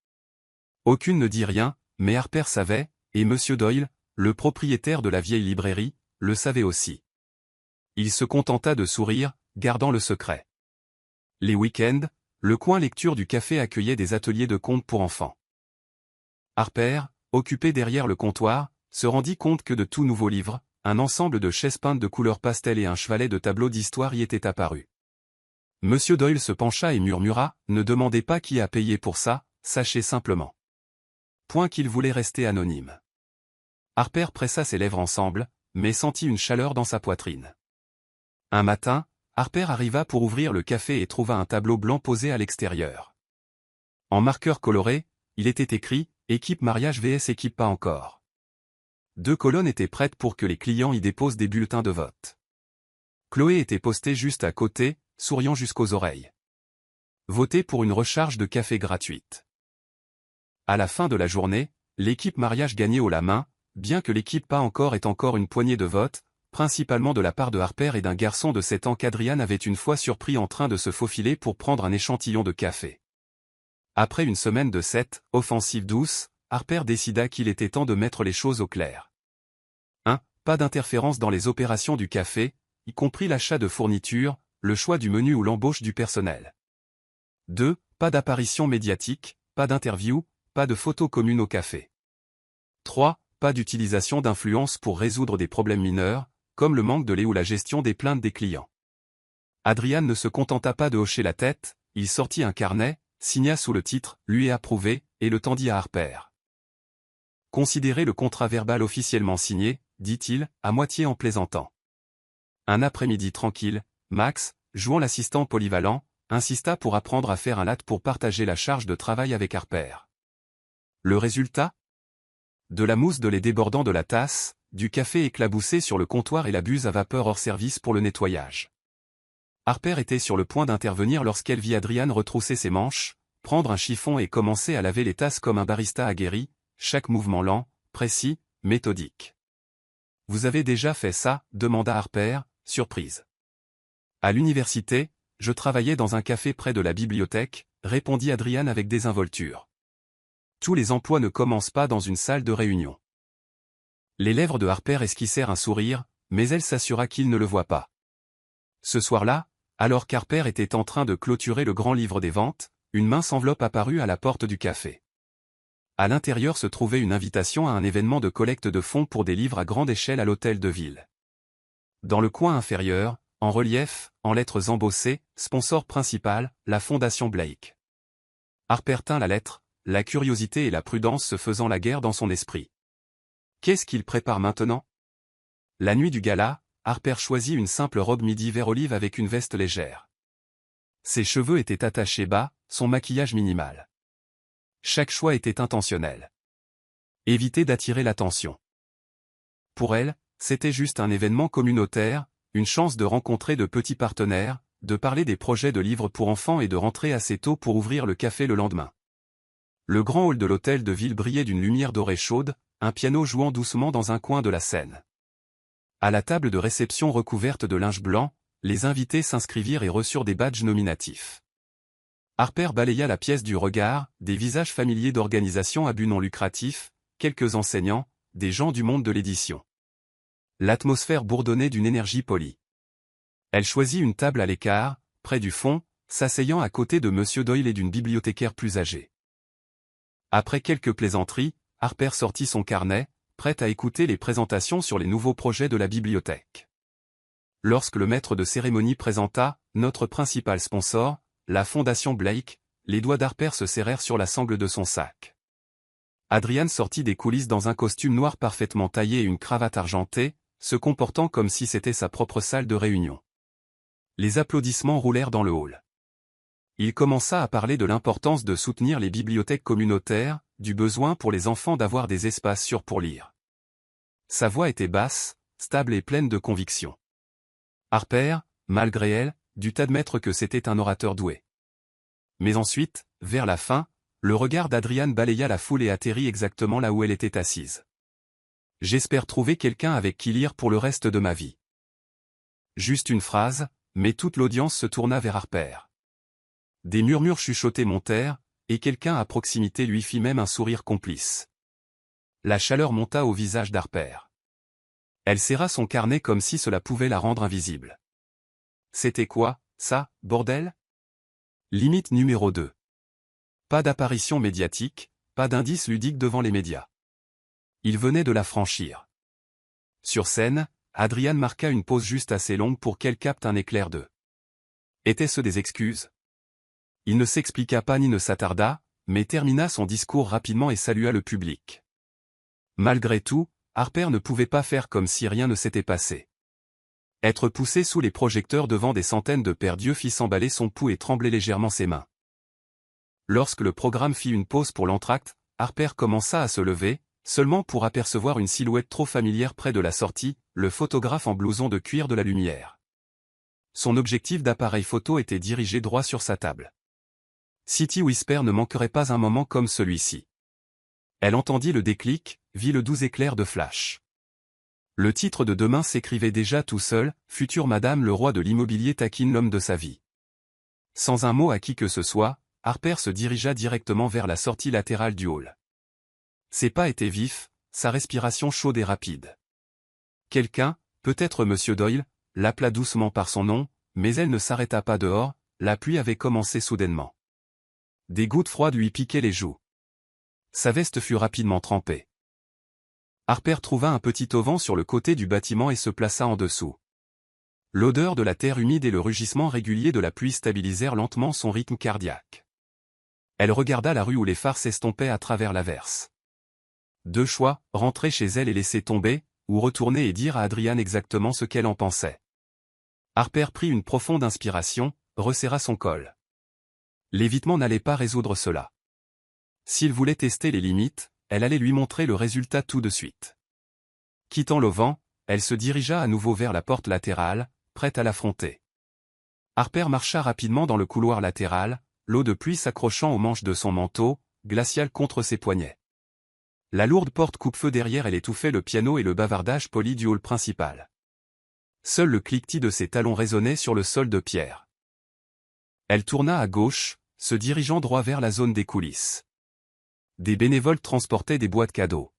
Aucune ne dit rien, mais Harper savait, et M. Doyle, le propriétaire de la vieille librairie, le savait aussi. Il se contenta de sourire, gardant le secret. Les week-ends, le coin lecture du café accueillait des ateliers de contes pour enfants. Harper, occupé derrière le comptoir, se rendit compte que de tout nouveaux livres, un ensemble de chaises peintes de couleurs pastel et un chevalet de tableaux d'histoire y étaient apparus. M. Doyle se pencha et murmura, « Ne demandez pas qui a payé pour ça, sachez simplement. » Point qu'il voulait rester anonyme. Harper pressa ses lèvres ensemble, mais sentit une chaleur dans sa poitrine. Un matin, Harper arriva pour ouvrir le café et trouva un tableau blanc posé à l'extérieur. En marqueur coloré, il était écrit « Équipe mariage vs équipe pas encore ». 2 colonnes étaient prêtes pour que les clients y déposent des bulletins de vote. Chloé était postée juste à côté, souriant jusqu'aux oreilles. Votez pour une recharge de café gratuite. À la fin de la journée, l'équipe mariage gagnait haut la main, bien que l'équipe pas encore ait encore une poignée de votes, principalement de la part de Harper et d'un garçon de 7 ans qu'Adrian avait une fois surpris en train de se faufiler pour prendre un échantillon de café. Après une semaine de cette offensive douce, Harper décida qu'il était temps de mettre les choses au clair. 1. Pas d'interférence dans les opérations du café, y compris l'achat de fournitures, le choix du menu ou l'embauche du personnel. 2. Pas d'apparition médiatique, pas d'interview, pas de photos communes au café. 3. Pas d'utilisation d'influence pour résoudre des problèmes mineurs, comme le manque de lait ou la gestion des plaintes des clients. Adrian ne se contenta pas de hocher la tête, il sortit un carnet, signa sous le titre « Lui est approuvé » et le tendit à Harper. Considérez le contrat verbal officiellement signé, dit-il, à moitié en plaisantant. Un après-midi tranquille, Max, jouant l'assistant polyvalent, insista pour apprendre à faire un latte pour partager la charge de travail avec Harper. Le résultat ? De la mousse de lait débordant de la tasse, du café éclaboussé sur le comptoir et la buse à vapeur hors service pour le nettoyage. Harper était sur le point d'intervenir lorsqu'elle vit Adrian retrousser ses manches, prendre un chiffon et commencer à laver les tasses comme un barista aguerri, chaque mouvement lent, précis, méthodique. « Vous avez déjà fait ça ?» demanda Harper, surprise. « À l'université, je travaillais dans un café près de la bibliothèque », répondit Adrian avec désinvolture. Tous les emplois ne commencent pas dans une salle de réunion. Les lèvres de Harper esquissèrent un sourire, mais elle s'assura qu'il ne le voit pas. Ce soir-là, alors qu'Harper était en train de clôturer le grand livre des ventes, une mince enveloppe apparut à la porte du café. À l'intérieur se trouvait une invitation à un événement de collecte de fonds pour des livres à grande échelle à l'hôtel de ville. Dans le coin inférieur, en relief, en lettres embossées, sponsor principal, la Fondation Blake. Harper tint la lettre, la curiosité et la prudence se faisant la guerre dans son esprit. Qu'est-ce qu'il prépare maintenant? La nuit du gala, Harper choisit une simple robe midi vert olive avec une veste légère. Ses cheveux étaient attachés bas, son maquillage minimal. Chaque choix était intentionnel. Éviter d'attirer l'attention. Pour elle, c'était juste un événement communautaire, une chance de rencontrer de petits partenaires, de parler des projets de livres pour enfants et de rentrer assez tôt pour ouvrir le café le lendemain. Le grand hall de l'hôtel de ville brillait d'une lumière dorée chaude, un piano jouant doucement dans un coin de la scène. À la table de réception recouverte de linge blanc, les invités s'inscrivirent et reçurent des badges nominatifs. Harper balaya la pièce du regard, des visages familiers d'organisations à but non lucratif, quelques enseignants, des gens du monde de l'édition. L'atmosphère bourdonnait d'une énergie polie. Elle choisit une table à l'écart, près du fond, s'asseyant à côté de M. Doyle et d'une bibliothécaire plus âgée. Après quelques plaisanteries, Harper sortit son carnet, prête à écouter les présentations sur les nouveaux projets de la bibliothèque. Lorsque le maître de cérémonie présenta « notre principal sponsor », la Fondation Blake, les doigts d'Harper se serrèrent sur la sangle de son sac. Adrian sortit des coulisses dans un costume noir parfaitement taillé et une cravate argentée, se comportant comme si c'était sa propre salle de réunion. Les applaudissements roulèrent dans le hall. Il commença à parler de l'importance de soutenir les bibliothèques communautaires, du besoin pour les enfants d'avoir des espaces sûrs pour lire. Sa voix était basse, stable et pleine de conviction. Harper, malgré elle, dut admettre que c'était un orateur doué. Mais ensuite, vers la fin, le regard d'Adrian balaya la foule et atterrit exactement là où elle était assise. « J'espère trouver quelqu'un avec qui lire pour le reste de ma vie. » Juste une phrase, mais toute l'audience se tourna vers Harper. Des murmures chuchotés montèrent, et quelqu'un à proximité lui fit même un sourire complice. La chaleur monta au visage d'Harper. Elle serra son carnet comme si cela pouvait la rendre invisible. C'était quoi, ça, bordel? Limite numéro 2. Pas d'apparition médiatique, pas d'indice ludique devant les médias. Il venait de la franchir. Sur scène, Adrian marqua une pause juste assez longue pour qu'elle capte un éclair de. Étaient-ce des excuses? Il ne s'expliqua pas ni ne s'attarda, mais termina son discours rapidement et salua le public. Malgré tout, Harper ne pouvait pas faire comme si rien ne s'était passé. Être poussé sous les projecteurs devant des centaines de pères d'yeux fit s'emballer son pouls et trembler légèrement ses mains. Lorsque le programme fit une pause pour l'entracte, Harper commença à se lever, seulement pour apercevoir une silhouette trop familière près de la sortie, le photographe en blouson de cuir de la lumière. Son objectif d'appareil photo était dirigé droit sur sa table. City Whisper ne manquerait pas un moment comme celui-ci. Elle entendit le déclic, vit le doux éclair de flash. Le titre de demain s'écrivait déjà tout seul, « Future Madame le roi de l'immobilier taquine l'homme de sa vie ». Sans un mot à qui que ce soit, Harper se dirigea directement vers la sortie latérale du hall. Ses pas étaient vifs, sa respiration chaude et rapide. Quelqu'un, peut-être M. Doyle, l'appela doucement par son nom, mais elle ne s'arrêta pas dehors, la pluie avait commencé soudainement. Des gouttes froides lui piquaient les joues. Sa veste fut rapidement trempée. Harper trouva un petit auvent sur le côté du bâtiment et se plaça en dessous. L'odeur de la terre humide et le rugissement régulier de la pluie stabilisèrent lentement son rythme cardiaque. Elle regarda la rue où les phares s'estompaient à travers l'averse. Deux choix, rentrer chez elle et laisser tomber, ou retourner et dire à Adrian exactement ce qu'elle en pensait. Harper prit une profonde inspiration, resserra son col. L'évitement n'allait pas résoudre cela. S'il voulait tester les limites, elle allait lui montrer le résultat tout de suite. Quittant l'auvent, elle se dirigea à nouveau vers la porte latérale, prête à l'affronter. Harper marcha rapidement dans le couloir latéral, l'eau de pluie s'accrochant aux manches de son manteau, glacial contre ses poignets. La lourde porte coupe-feu derrière elle étouffait le piano et le bavardage poli du hall principal. Seul le cliquetis de ses talons résonnait sur le sol de pierre. Elle tourna à gauche, se dirigeant droit vers la zone des coulisses. Des bénévoles transportaient des boîtes cadeaux.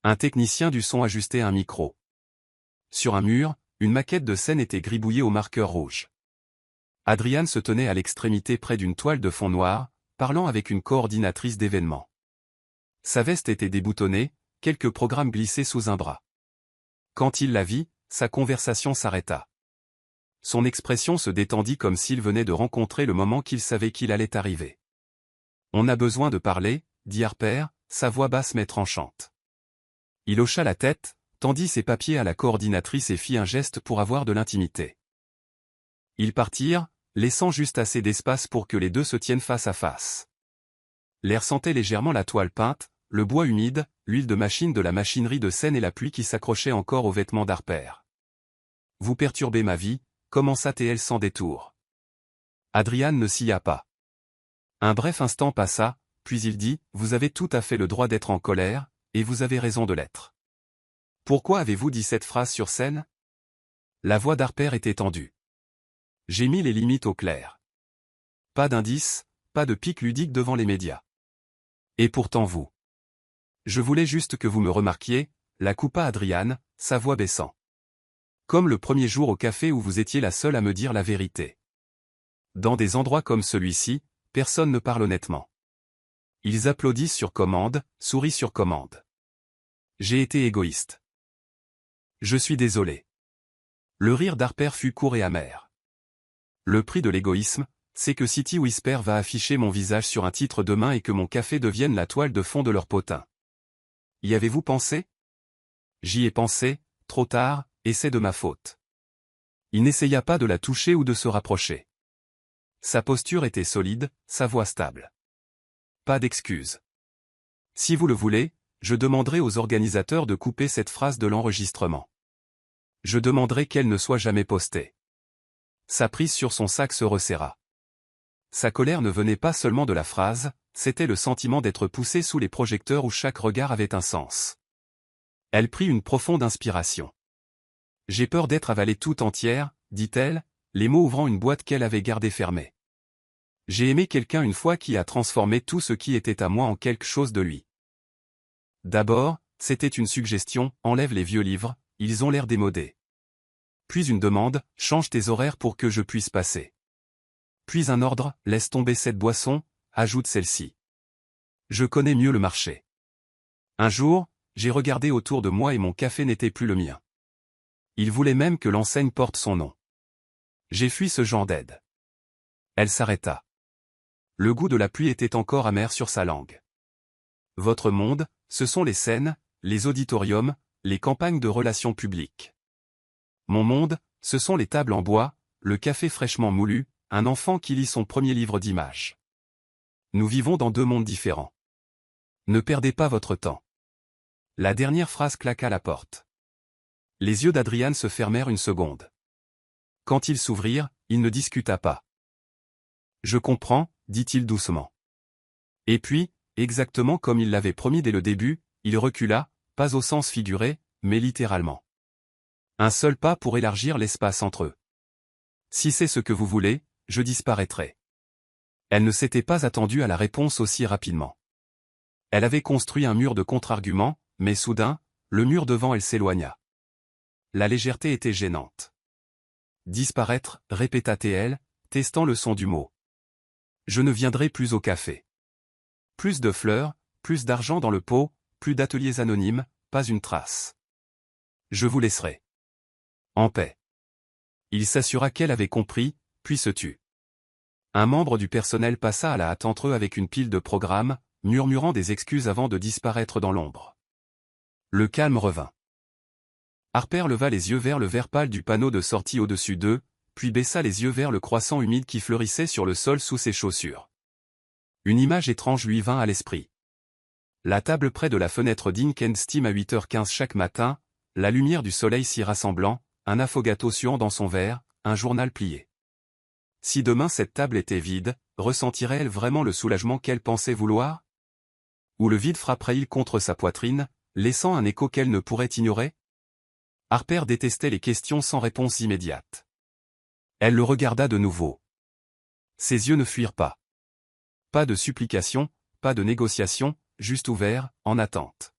Un technicien du son ajustait un micro. Sur un mur, une maquette de scène était gribouillée au marqueur rouge. Adrian se tenait à l'extrémité près d'une toile de fond noir, parlant avec une coordinatrice d'événements. Sa veste était déboutonnée, quelques programmes glissaient sous un bras. Quand il la vit, sa conversation s'arrêta. Son expression se détendit comme s'il venait de rencontrer le moment qu'il savait qu'il allait arriver. « On a besoin de parler », dit Harper, sa voix basse mais tranchante. Il hocha la tête, tendit ses papiers à la coordinatrice et fit un geste pour avoir de l'intimité. Ils partirent, laissant juste assez d'espace pour que les deux se tiennent face à face. L'air sentait légèrement la toile peinte, le bois humide, l'huile de machine de la machinerie de scène et la pluie qui s'accrochait encore aux vêtements d'Harper. « Vous perturbez ma vie », commença T.L. sans détour. Adrian ne s'y a pas. Un bref instant passa, puis il dit « Vous avez tout à fait le droit d'être en colère, et vous avez raison de l'être. Pourquoi avez-vous dit cette phrase sur scène ?» La voix d'Harper était tendue. « J'ai mis les limites au clair. Pas d'indices, pas de pic ludique devant les médias. Et pourtant vous. Je voulais juste que vous me remarquiez, » la coupa Adrian, sa voix baissant. « Comme le premier jour au café où vous étiez la seule à me dire la vérité. Dans des endroits comme celui-ci, personne ne parle honnêtement. Ils applaudissent sur commande, sourient sur commande. J'ai été égoïste. Je suis désolé. » Le rire d'Harper fut court et amer. Le prix de l'égoïsme, c'est que City Whisper va afficher mon visage sur un titre demain et que mon café devienne la toile de fond de leur potin. Y avez-vous pensé? J'y ai pensé, trop tard, et c'est de ma faute. Il n'essaya pas de la toucher ou de se rapprocher. Sa posture était solide, sa voix stable. Pas d'excuses. Si vous le voulez, je demanderai aux organisateurs de couper cette phrase de l'enregistrement. Je demanderai qu'elle ne soit jamais postée. Sa prise sur son sac se resserra. Sa colère ne venait pas seulement de la phrase, c'était le sentiment d'être poussé sous les projecteurs où chaque regard avait un sens. Elle prit une profonde inspiration. « J'ai peur d'être avalée tout entière, » dit-elle, les mots ouvrant une boîte qu'elle avait gardée fermée. J'ai aimé quelqu'un une fois qui a transformé tout ce qui était à moi en quelque chose de lui. D'abord, c'était une suggestion, enlève les vieux livres, ils ont l'air démodés. Puis une demande, change tes horaires pour que je puisse passer. Puis un ordre, laisse tomber cette boisson, ajoute celle-ci. Je connais mieux le marché. Un jour, j'ai regardé autour de moi et mon café n'était plus le mien. Il voulait même que l'enseigne porte son nom. J'ai fui ce genre d'aide. Elle s'arrêta. Le goût de la pluie était encore amer sur sa langue. Votre monde, ce sont les scènes, les auditoriums, les campagnes de relations publiques. Mon monde, ce sont les tables en bois, le café fraîchement moulu, un enfant qui lit son premier livre d'images. Nous vivons dans deux mondes différents. Ne perdez pas votre temps. La dernière phrase claqua la porte. Les yeux d'Adrian se fermèrent une seconde. Quand ils s'ouvrirent, il ne discuta pas. Je comprends, dit-il doucement. Et puis, exactement comme il l'avait promis dès le début, il recula, pas au sens figuré, mais littéralement. Un seul pas pour élargir l'espace entre eux. Si c'est ce que vous voulez, je disparaîtrai. Elle ne s'était pas attendue à la réponse aussi rapidement. Elle avait construit un mur de contre-arguments, mais soudain, le mur devant elle s'éloigna. La légèreté était gênante. Disparaître, répéta-t-elle, testant le son du mot. Je ne viendrai plus au café. Plus de fleurs, plus d'argent dans le pot, plus d'ateliers anonymes, pas une trace. Je vous laisserai. En paix. Il s'assura qu'elle avait compris, puis se tut. Un membre du personnel passa à la hâte entre eux avec une pile de programmes, murmurant des excuses avant de disparaître dans l'ombre. Le calme revint. Harper leva les yeux vers le vert pâle du panneau de sortie au-dessus d'eux, puis baissa les yeux vers le croissant humide qui fleurissait sur le sol sous ses chaussures. Une image étrange lui vint à l'esprit. La table près de la fenêtre d'Ink & Steam à 8h15 chaque matin, la lumière du soleil s'y rassemblant, un affogato suant dans son verre, un journal plié. Si demain cette table était vide, ressentirait-elle vraiment le soulagement qu'elle pensait vouloir? Ou le vide frapperait-il contre sa poitrine, laissant un écho qu'elle ne pourrait ignorer? Harper détestait les questions sans réponse immédiate. Elle le regarda de nouveau. Ses yeux ne fuirent pas. Pas de supplication, pas de négociation, juste ouverts, en attente.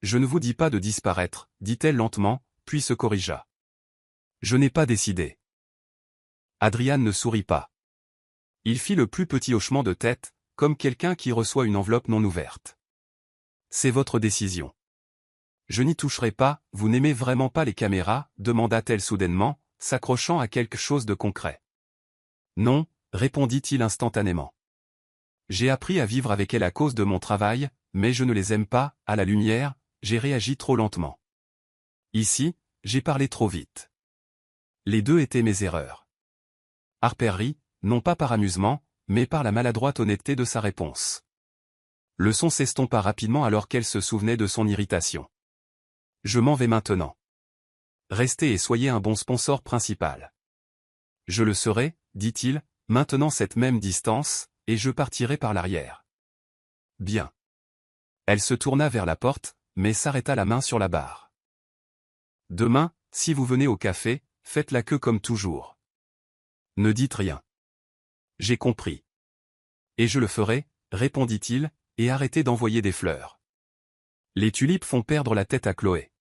Je ne vous dis pas de disparaître, dit-elle lentement, puis se corrigea. Je n'ai pas décidé. Adrian ne sourit pas. Il fit le plus petit hochement de tête, comme quelqu'un qui reçoit une enveloppe non ouverte. C'est votre décision. Je n'y toucherai pas, vous n'aimez vraiment pas les caméras, demanda-t-elle soudainement, s'accrochant à quelque chose de concret. Non, répondit-il instantanément. J'ai appris à vivre avec elle à cause de mon travail, mais je ne les aime pas, à la lumière, j'ai réagi trop lentement. Ici, j'ai parlé trop vite. Les deux étaient mes erreurs. Harper rit, non pas par amusement, mais par la maladroite honnêteté de sa réponse. Le son s'estompa rapidement alors qu'elle se souvenait de son irritation. Je m'en vais maintenant. Restez et soyez un bon sponsor principal. Je le serai, dit-il, maintenant cette même distance, et je partirai par l'arrière. Bien. Elle se tourna vers la porte, mais s'arrêta la main sur la barre. Demain, si vous venez au café, faites la queue comme toujours. Ne dites rien. J'ai compris. Et je le ferai, répondit-il, et arrêtez d'envoyer des fleurs. Les tulipes font perdre la tête à Chloé.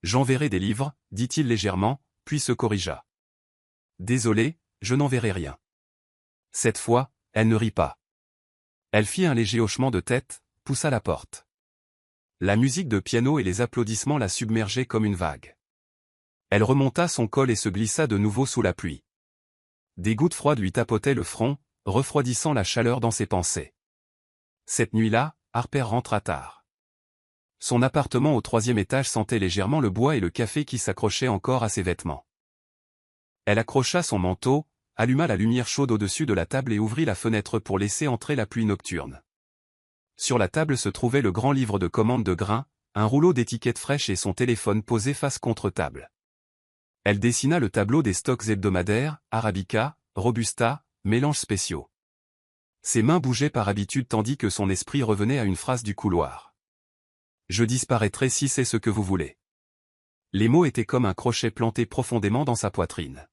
J'enverrai des livres, dit-il légèrement, puis se corrigea. Désolé, je n'enverrai rien. Cette fois, elle ne rit pas. Elle fit un léger hochement de tête, poussa la porte. La musique de piano et les applaudissements la submergeaient comme une vague. Elle remonta son col et se glissa de nouveau sous la pluie. Des gouttes froides lui tapotaient le front, refroidissant la chaleur dans ses pensées. Cette nuit-là, Harper rentra tard. Son appartement au 3e étage sentait légèrement le bois et le café qui s'accrochaient encore à ses vêtements. Elle accrocha son manteau, alluma la lumière chaude au-dessus de la table et ouvrit la fenêtre pour laisser entrer la pluie nocturne. Sur la table se trouvait le grand livre de commande de grains, un rouleau d'étiquettes fraîches et son téléphone posé face contre table. Elle dessina le tableau des stocks hebdomadaires, Arabica, Robusta, mélanges spéciaux. Ses mains bougeaient par habitude tandis que son esprit revenait à une phrase du couloir. Je disparaîtrai si c'est ce que vous voulez. Les mots étaient comme un crochet planté profondément dans sa poitrine.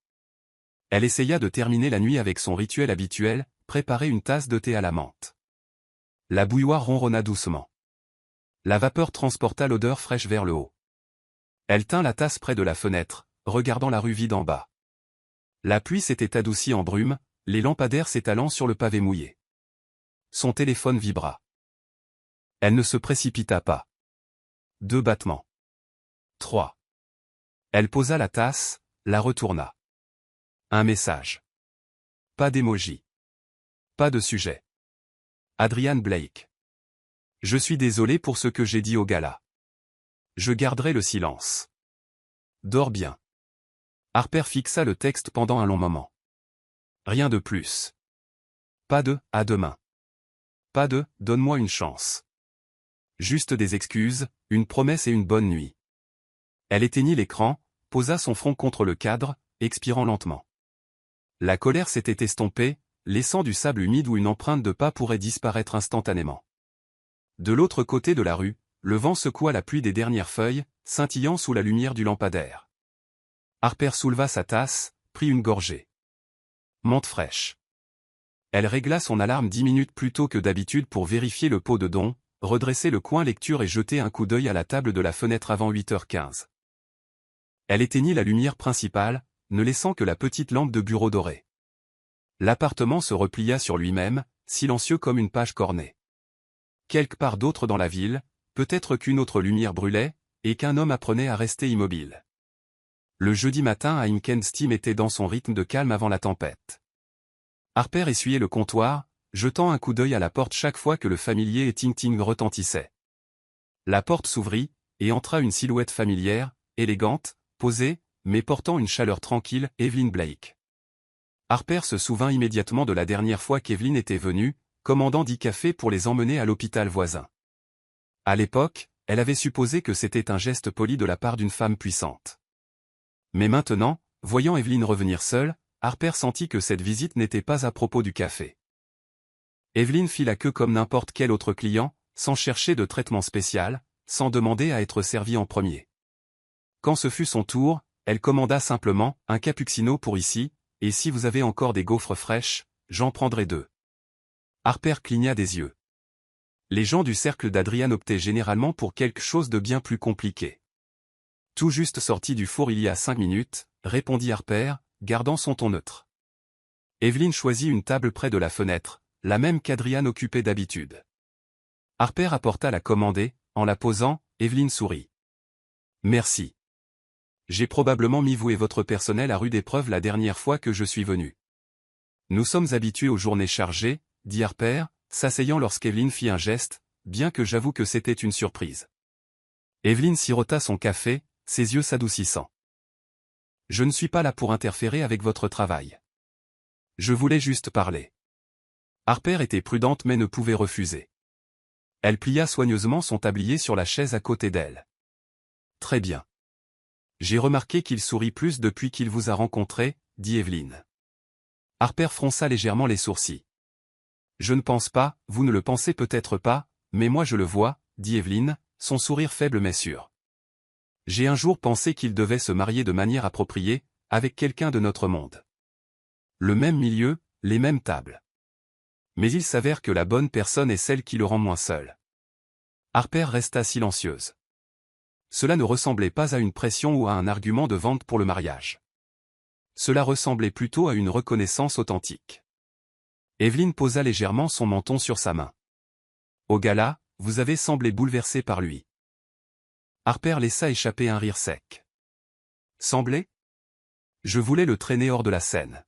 Elle essaya de terminer la nuit avec son rituel habituel, préparer une tasse de thé à la menthe. La bouilloire ronronna doucement. La vapeur transporta l'odeur fraîche vers le haut. Elle tint la tasse près de la fenêtre, regardant la rue vide en bas. La pluie s'était adoucie en brume, les lampadaires s'étalant sur le pavé mouillé. Son téléphone vibra. Elle ne se précipita pas. 2 battements. 3. Elle posa la tasse, la retourna. Un message. Pas d'émoji. Pas de sujet. Adrian Blake. Je suis désolé pour ce que j'ai dit au gala. Je garderai le silence. Dors bien. Harper fixa le texte pendant un long moment. Rien de plus. Pas de « à demain ». Pas de « donne-moi une chance ». Juste des excuses, une promesse et une bonne nuit. Elle éteignit l'écran, posa son front contre le cadre, expirant lentement. La colère s'était estompée, laissant du sable humide où une empreinte de pas pourrait disparaître instantanément. De l'autre côté de la rue, le vent secoua la pluie des dernières feuilles, scintillant sous la lumière du lampadaire. Harper souleva sa tasse, prit une gorgée. Menthe fraîche. Elle régla son alarme 10 minutes plus tôt que d'habitude pour vérifier le pot de don, redresser le coin lecture et jeter un coup d'œil à la table de la fenêtre avant 8h15. Elle éteignit la lumière principale, ne laissant que la petite lampe de bureau dorée. L'appartement se replia sur lui-même, silencieux comme une page cornée. Quelque part d'autre dans la ville, peut-être qu'une autre lumière brûlait, et qu'un homme apprenait à rester immobile. Le jeudi matin à Inken Steam était dans son rythme de calme avant la tempête. Harper essuyait le comptoir, jetant un coup d'œil à la porte chaque fois que le familier et ting-ting retentissaient. La porte s'ouvrit, et entra une silhouette familière, élégante, posée, mais portant une chaleur tranquille, Evelyn Blake. Harper se souvint immédiatement de la dernière fois qu'Evelyn était venue, commandant 10 cafés pour les emmener à l'hôpital voisin. À l'époque, elle avait supposé que c'était un geste poli de la part d'une femme puissante. Mais maintenant, voyant Evelyn revenir seule, Harper sentit que cette visite n'était pas à propos du café. Evelyn fit la queue comme n'importe quel autre client, sans chercher de traitement spécial, sans demander à être servie en premier. Quand ce fut son tour, elle commanda simplement « un cappuccino pour ici, et si vous avez encore des gaufres fraîches, j'en prendrai 2. » Harper cligna des yeux. Les gens du cercle d'Adrian optaient généralement pour quelque chose de bien plus compliqué. Tout juste sorti du four il y a 5 minutes, répondit Harper, gardant son ton neutre. Evelyn choisit une table près de la fenêtre, la même qu'Adrian occupait d'habitude. Harper apporta la commande et, en la posant, Evelyn sourit. « Merci. J'ai probablement mis vous et votre personnel à rude épreuve la dernière fois que je suis venu. » « Nous sommes habitués aux journées chargées, » dit Harper, s'asseyant lorsqu'Evelyn fit un geste, bien que j'avoue que c'était une surprise. Evelyn sirota son café, ses yeux s'adoucissant. « Je ne suis pas là pour interférer avec votre travail. Je voulais juste parler. » Harper était prudente mais ne pouvait refuser. Elle plia soigneusement son tablier sur la chaise à côté d'elle. « Très bien. J'ai remarqué qu'il sourit plus depuis qu'il vous a rencontré, » dit Evelyn. Harper fronça légèrement les sourcils. « Je ne pense pas, vous ne le pensez peut-être pas, mais moi je le vois, » dit Evelyn, son sourire faible mais sûr. « J'ai un jour pensé qu'il devait se marier de manière appropriée, avec quelqu'un de notre monde. Le même milieu, les mêmes tables. Mais il s'avère que la bonne personne est celle qui le rend moins seul. » Harper resta silencieuse. Cela ne ressemblait pas à une pression ou à un argument de vente pour le mariage. Cela ressemblait plutôt à une reconnaissance authentique. Evelyn posa légèrement son menton sur sa main. « Au gala, vous avez semblé bouleversé par lui. » Harper laissa échapper un rire sec. « Semblé ? Je voulais le traîner hors de la scène.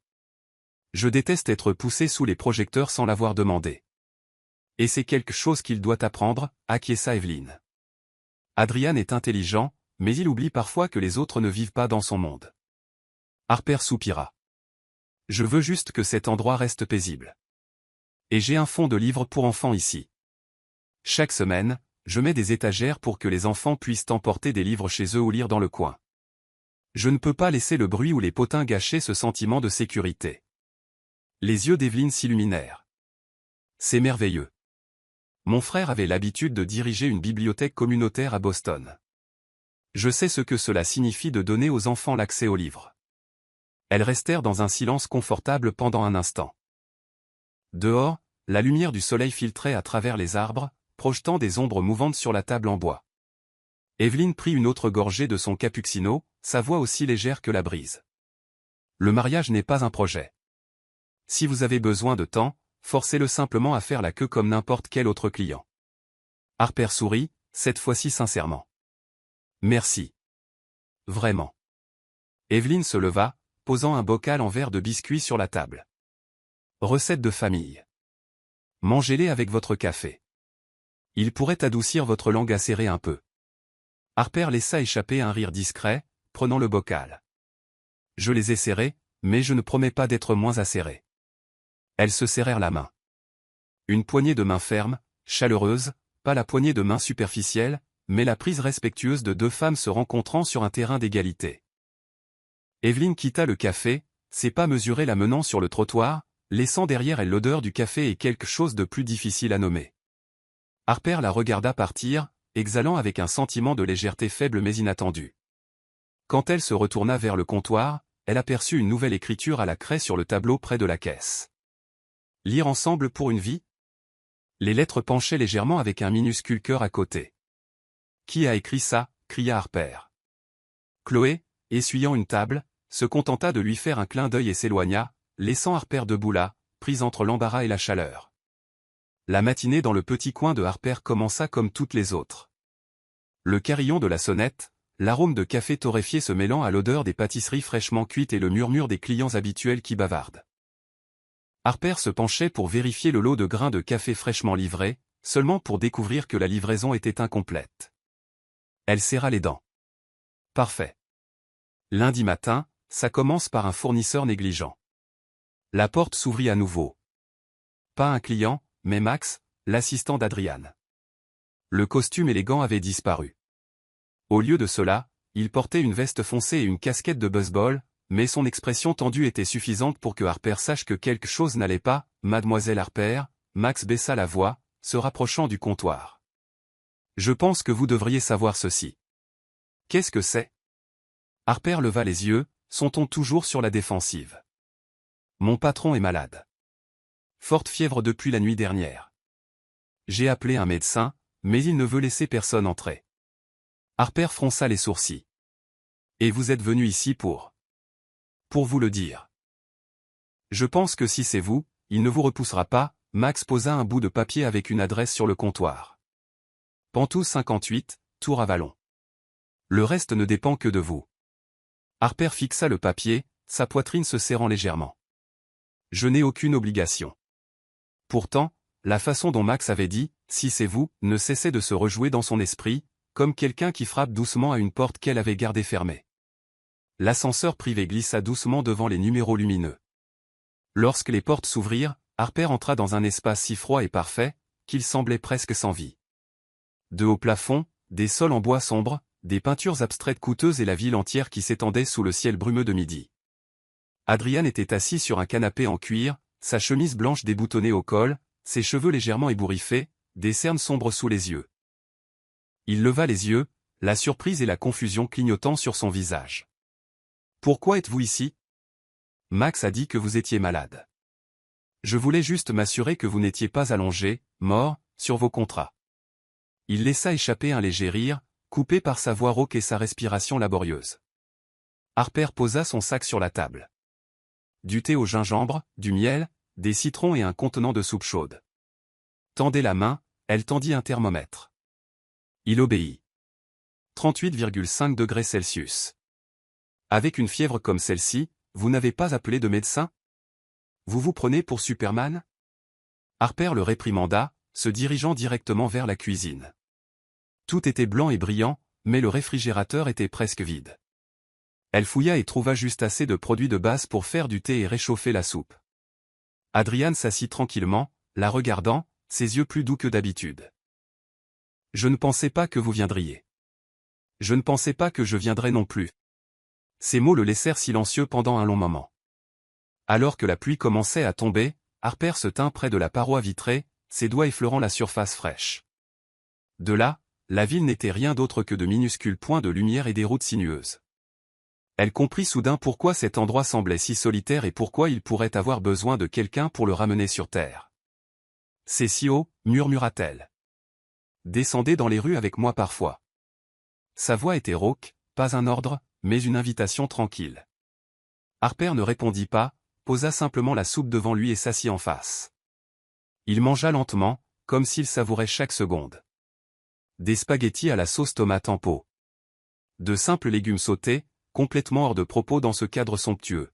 Je déteste être poussé sous les projecteurs sans l'avoir demandé. Et c'est quelque chose qu'il doit apprendre, » acquiesça Evelyn. Adrian est intelligent, mais il oublie parfois que les autres ne vivent pas dans son monde. Harper soupira. « Je veux juste que cet endroit reste paisible. Et j'ai un fond de livres pour enfants ici. Chaque semaine, je mets des étagères pour que les enfants puissent emporter des livres chez eux ou lire dans le coin. Je ne peux pas laisser le bruit ou les potins gâcher ce sentiment de sécurité. » Les yeux d'Evelyn s'illuminèrent. « C'est merveilleux. Mon frère avait l'habitude de diriger une bibliothèque communautaire à Boston. Je sais ce que cela signifie de donner aux enfants l'accès aux livres. » Elles restèrent dans un silence confortable pendant un instant. Dehors, la lumière du soleil filtrait à travers les arbres, projetant des ombres mouvantes sur la table en bois. Evelyn prit une autre gorgée de son cappuccino, sa voix aussi légère que la brise. « Le mariage n'est pas un projet. Si vous avez besoin de temps, forcez-le simplement à faire la queue comme n'importe quel autre client. » Harper sourit, cette fois-ci sincèrement. « Merci. Vraiment. » Evelyn se leva, posant un bocal en verre de biscuits sur la table. « Recette de famille. Mangez-les avec votre café. Il pourrait adoucir votre langue acérée un peu. » Harper laissa échapper un rire discret, prenant le bocal. « Je les ai serrés, mais je ne promets pas d'être moins acéré. » Elles se serrèrent la main. Une poignée de main ferme, chaleureuse, pas la poignée de main superficielle, mais la prise respectueuse de deux femmes se rencontrant sur un terrain d'égalité. Evelyn quitta le café, ses pas mesurés la menant sur le trottoir, laissant derrière elle l'odeur du café et quelque chose de plus difficile à nommer. Harper la regarda partir, exhalant avec un sentiment de légèreté faible mais inattendu. Quand elle se retourna vers le comptoir, elle aperçut une nouvelle écriture à la craie sur le tableau près de la caisse. « Lire ensemble pour une vie ?» Les lettres penchaient légèrement avec un minuscule cœur à côté. « Qui a écrit ça ?» cria Harper. Chloé, essuyant une table, se contenta de lui faire un clin d'œil et s'éloigna, laissant Harper debout là, prise entre l'embarras et la chaleur. La matinée dans le petit coin de Harper commença comme toutes les autres. Le carillon de la sonnette, l'arôme de café torréfié se mêlant à l'odeur des pâtisseries fraîchement cuites et le murmure des clients habituels qui bavardent. Harper se penchait pour vérifier le lot de grains de café fraîchement livrés, seulement pour découvrir que la livraison était incomplète. Elle serra les dents. Parfait. Lundi matin, ça commence par un fournisseur négligent. La porte s'ouvrit à nouveau. Pas un client, mais Max, l'assistant d'Adrian. Le costume élégant avait disparu. Au lieu de cela, il portait une veste foncée et une casquette de baseball, mais son expression tendue était suffisante pour que Harper sache que quelque chose n'allait pas. Mademoiselle Harper, Max baissa la voix, se rapprochant du comptoir. Je pense que vous devriez savoir ceci. Qu'est-ce que c'est? Harper leva les yeux, son ton toujours sur la défensive. Mon patron est malade. Forte fièvre depuis la nuit dernière. J'ai appelé un médecin, mais il ne veut laisser personne entrer. Harper fronça les sourcils. Et vous êtes venu ici pour vous le dire. Je pense que si c'est vous, il ne vous repoussera pas. Max posa un bout de papier avec une adresse sur le comptoir. Pantouse 58, Tour Avalon. Le reste ne dépend que de vous. Harper fixa le papier, sa poitrine se serrant légèrement. Je n'ai aucune obligation. Pourtant, la façon dont Max avait dit « si c'est vous » ne cessait de se rejouer dans son esprit, comme quelqu'un qui frappe doucement à une porte qu'elle avait gardée fermée. L'ascenseur privé glissa doucement devant les numéros lumineux. Lorsque les portes s'ouvrirent, Harper entra dans un espace si froid et parfait, qu'il semblait presque sans vie. De hauts plafonds, des sols en bois sombre, des peintures abstraites coûteuses et la ville entière qui s'étendait sous le ciel brumeux de midi. Adrian était assis sur un canapé en cuir, sa chemise blanche déboutonnée au col, ses cheveux légèrement ébouriffés, des cernes sombres sous les yeux. Il leva les yeux, la surprise et la confusion clignotant sur son visage. « Pourquoi êtes-vous ici ? Max a dit que vous étiez malade. Je voulais juste m'assurer que vous n'étiez pas allongé, mort, sur vos contrats. » Il laissa échapper un léger rire, coupé par sa voix rauque et sa respiration laborieuse. Harper posa son sac sur la table. Du thé au gingembre, du miel, des citrons et un contenant de soupe chaude. Tendez la main, elle tendit un thermomètre. Il obéit. 38,5 degrés Celsius. Avec une fièvre comme celle-ci, vous n'avez pas appelé de médecin? Vous vous prenez pour Superman? Harper le réprimanda, se dirigeant directement vers la cuisine. Tout était blanc et brillant, mais le réfrigérateur était presque vide. Elle fouilla et trouva juste assez de produits de base pour faire du thé et réchauffer la soupe. Adrian s'assit tranquillement, la regardant, ses yeux plus doux que d'habitude. « Je ne pensais pas que vous viendriez. Je ne pensais pas que je viendrais non plus. » Ces mots le laissèrent silencieux pendant un long moment. Alors que la pluie commençait à tomber, Harper se tint près de la paroi vitrée, ses doigts effleurant la surface fraîche. De là, la ville n'était rien d'autre que de minuscules points de lumière et des routes sinueuses. Elle comprit soudain pourquoi cet endroit semblait si solitaire et pourquoi il pourrait avoir besoin de quelqu'un pour le ramener sur terre. « C'est si haut, murmura-t-elle. Descendez dans les rues avec moi parfois. » Sa voix était rauque, pas un ordre, mais une invitation tranquille. Harper ne répondit pas, posa simplement la soupe devant lui et s'assit en face. Il mangea lentement, comme s'il savourait chaque seconde. Des spaghettis à la sauce tomate en pot. De simples légumes sautés, complètement hors de propos dans ce cadre somptueux.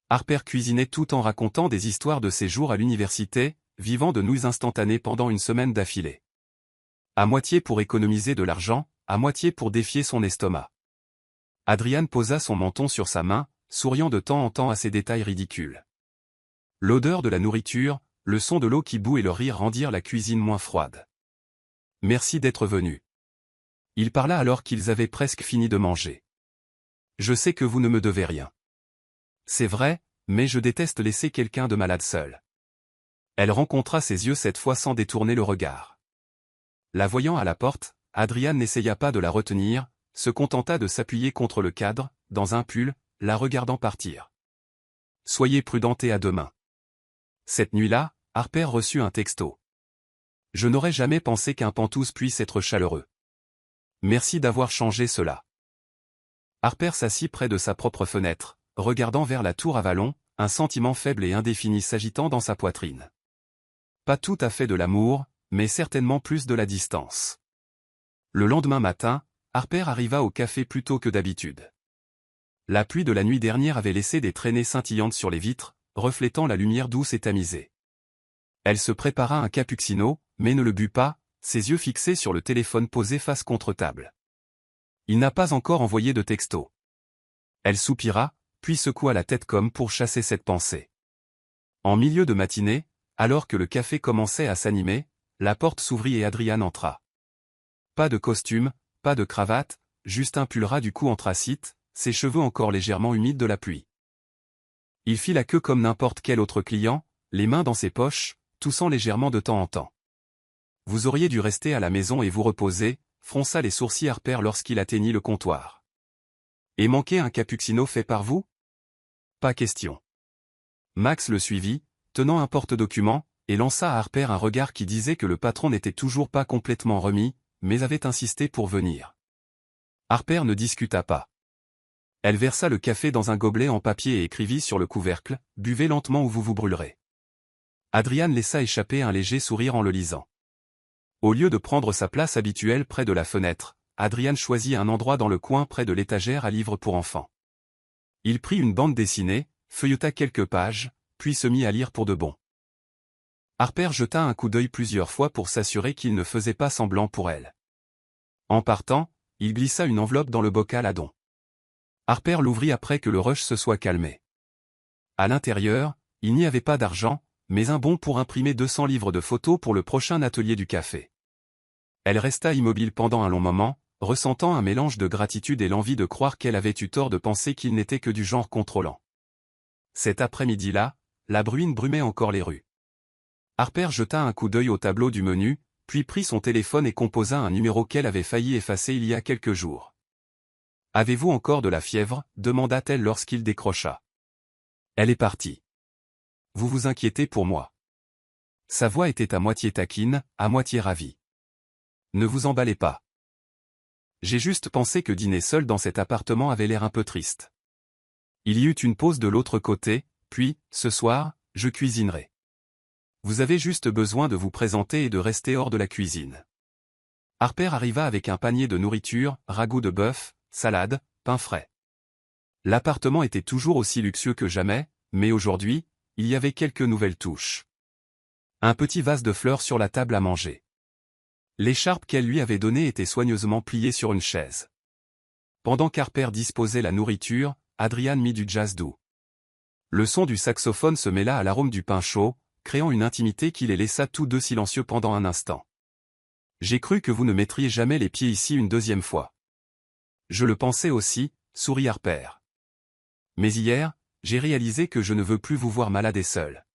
Harper cuisinait tout en racontant des histoires de ses jours à l'université, vivant de nouilles instantanées pendant une semaine d'affilée. À moitié pour économiser de l'argent, à moitié pour défier son estomac. Adrian posa son menton sur sa main, souriant de temps en temps à ces détails ridicules. L'odeur de la nourriture, le son de l'eau qui bout et le rire rendirent la cuisine moins froide. « Merci d'être venu. » Il parla alors qu'ils avaient presque fini de manger. « Je sais que vous ne me devez rien. C'est vrai, mais je déteste laisser quelqu'un de malade seul. » Elle rencontra ses yeux cette fois sans détourner le regard. La voyant à la porte, Adrian n'essaya pas de la retenir, se contenta de s'appuyer contre le cadre, dans un pull, la regardant partir. « Soyez prudente et à demain. » Cette nuit-là, Harper reçut un texto. « Je n'aurais jamais pensé qu'un pantouse puisse être chaleureux. Merci d'avoir changé cela. » Harper s'assit près de sa propre fenêtre, regardant vers la tour Avalon, un sentiment faible et indéfini s'agitant dans sa poitrine. Pas tout à fait de l'amour, mais certainement plus de la distance. Le lendemain matin, Harper arriva au café plus tôt que d'habitude. La pluie de la nuit dernière avait laissé des traînées scintillantes sur les vitres, reflétant la lumière douce et tamisée. Elle se prépara un cappuccino, mais ne le but pas, ses yeux fixés sur le téléphone posé face contre table. Il n'a pas encore envoyé de texto. Elle soupira, puis secoua la tête comme pour chasser cette pensée. En milieu de matinée, alors que le café commençait à s'animer, la porte s'ouvrit et Adrian entra. Pas de costume, pas de cravate, juste un pull ras du cou anthracite, ses cheveux encore légèrement humides de la pluie. Il fit la queue comme n'importe quel autre client, les mains dans ses poches, toussant légèrement de temps en temps. Vous auriez dû rester à la maison et vous reposer, fronça les sourcils Harper lorsqu'il atteignit le comptoir. Et manquer un cappuccino fait par vous? Pas question. Max le suivit, tenant un porte-document, et lança à Harper un regard qui disait que le patron n'était toujours pas complètement remis, mais avait insisté pour venir. Harper ne discuta pas. Elle versa le café dans un gobelet en papier et écrivit sur le couvercle, « Buvez lentement ou vous vous brûlerez ». Adrian laissa échapper un léger sourire en le lisant. Au lieu de prendre sa place habituelle près de la fenêtre, Adrian choisit un endroit dans le coin près de l'étagère à livres pour enfants. Il prit une bande dessinée, feuilleta quelques pages, puis se mit à lire pour de bon. Harper jeta un coup d'œil plusieurs fois pour s'assurer qu'il ne faisait pas semblant pour elle. En partant, il glissa une enveloppe dans le bocal à dons. Harper l'ouvrit après que le rush se soit calmé. À l'intérieur, il n'y avait pas d'argent, mais un bon pour imprimer 200 livres de photos pour le prochain atelier du café. Elle resta immobile pendant un long moment, ressentant un mélange de gratitude et l'envie de croire qu'elle avait eu tort de penser qu'il n'était que du genre contrôlant. Cet après-midi-là, la bruine brumait encore les rues. Harper jeta un coup d'œil au tableau du menu, puis prit son téléphone et composa un numéro qu'elle avait failli effacer il y a quelques jours. « Avez-vous encore de la fièvre » demanda-t-elle lorsqu'il décrocha. Elle est partie. « Vous vous inquiétez pour moi. » Sa voix était à moitié taquine, à moitié ravie. « Ne vous emballez pas. J'ai juste pensé que dîner seul dans cet appartement avait l'air un peu triste. » Il y eut une pause de l'autre côté, puis, ce soir, je cuisinerai. Vous avez juste besoin de vous présenter et de rester hors de la cuisine. Harper arriva avec un panier de nourriture, ragoût de bœuf, salade, pain frais. L'appartement était toujours aussi luxueux que jamais, mais aujourd'hui, il y avait quelques nouvelles touches. Un petit vase de fleurs sur la table à manger. L'écharpe qu'elle lui avait donnée était soigneusement pliée sur une chaise. Pendant qu'Harper disposait la nourriture, Adrian mit du jazz doux. Le son du saxophone se mêla à l'arôme du pain chaud, créant une intimité qui les laissa tous deux silencieux pendant un instant. « J'ai cru que vous ne mettriez jamais les pieds ici une deuxième fois. »« Je le pensais aussi, » sourit Harper. « Mais hier, j'ai réalisé que je ne veux plus vous voir malade et seul. »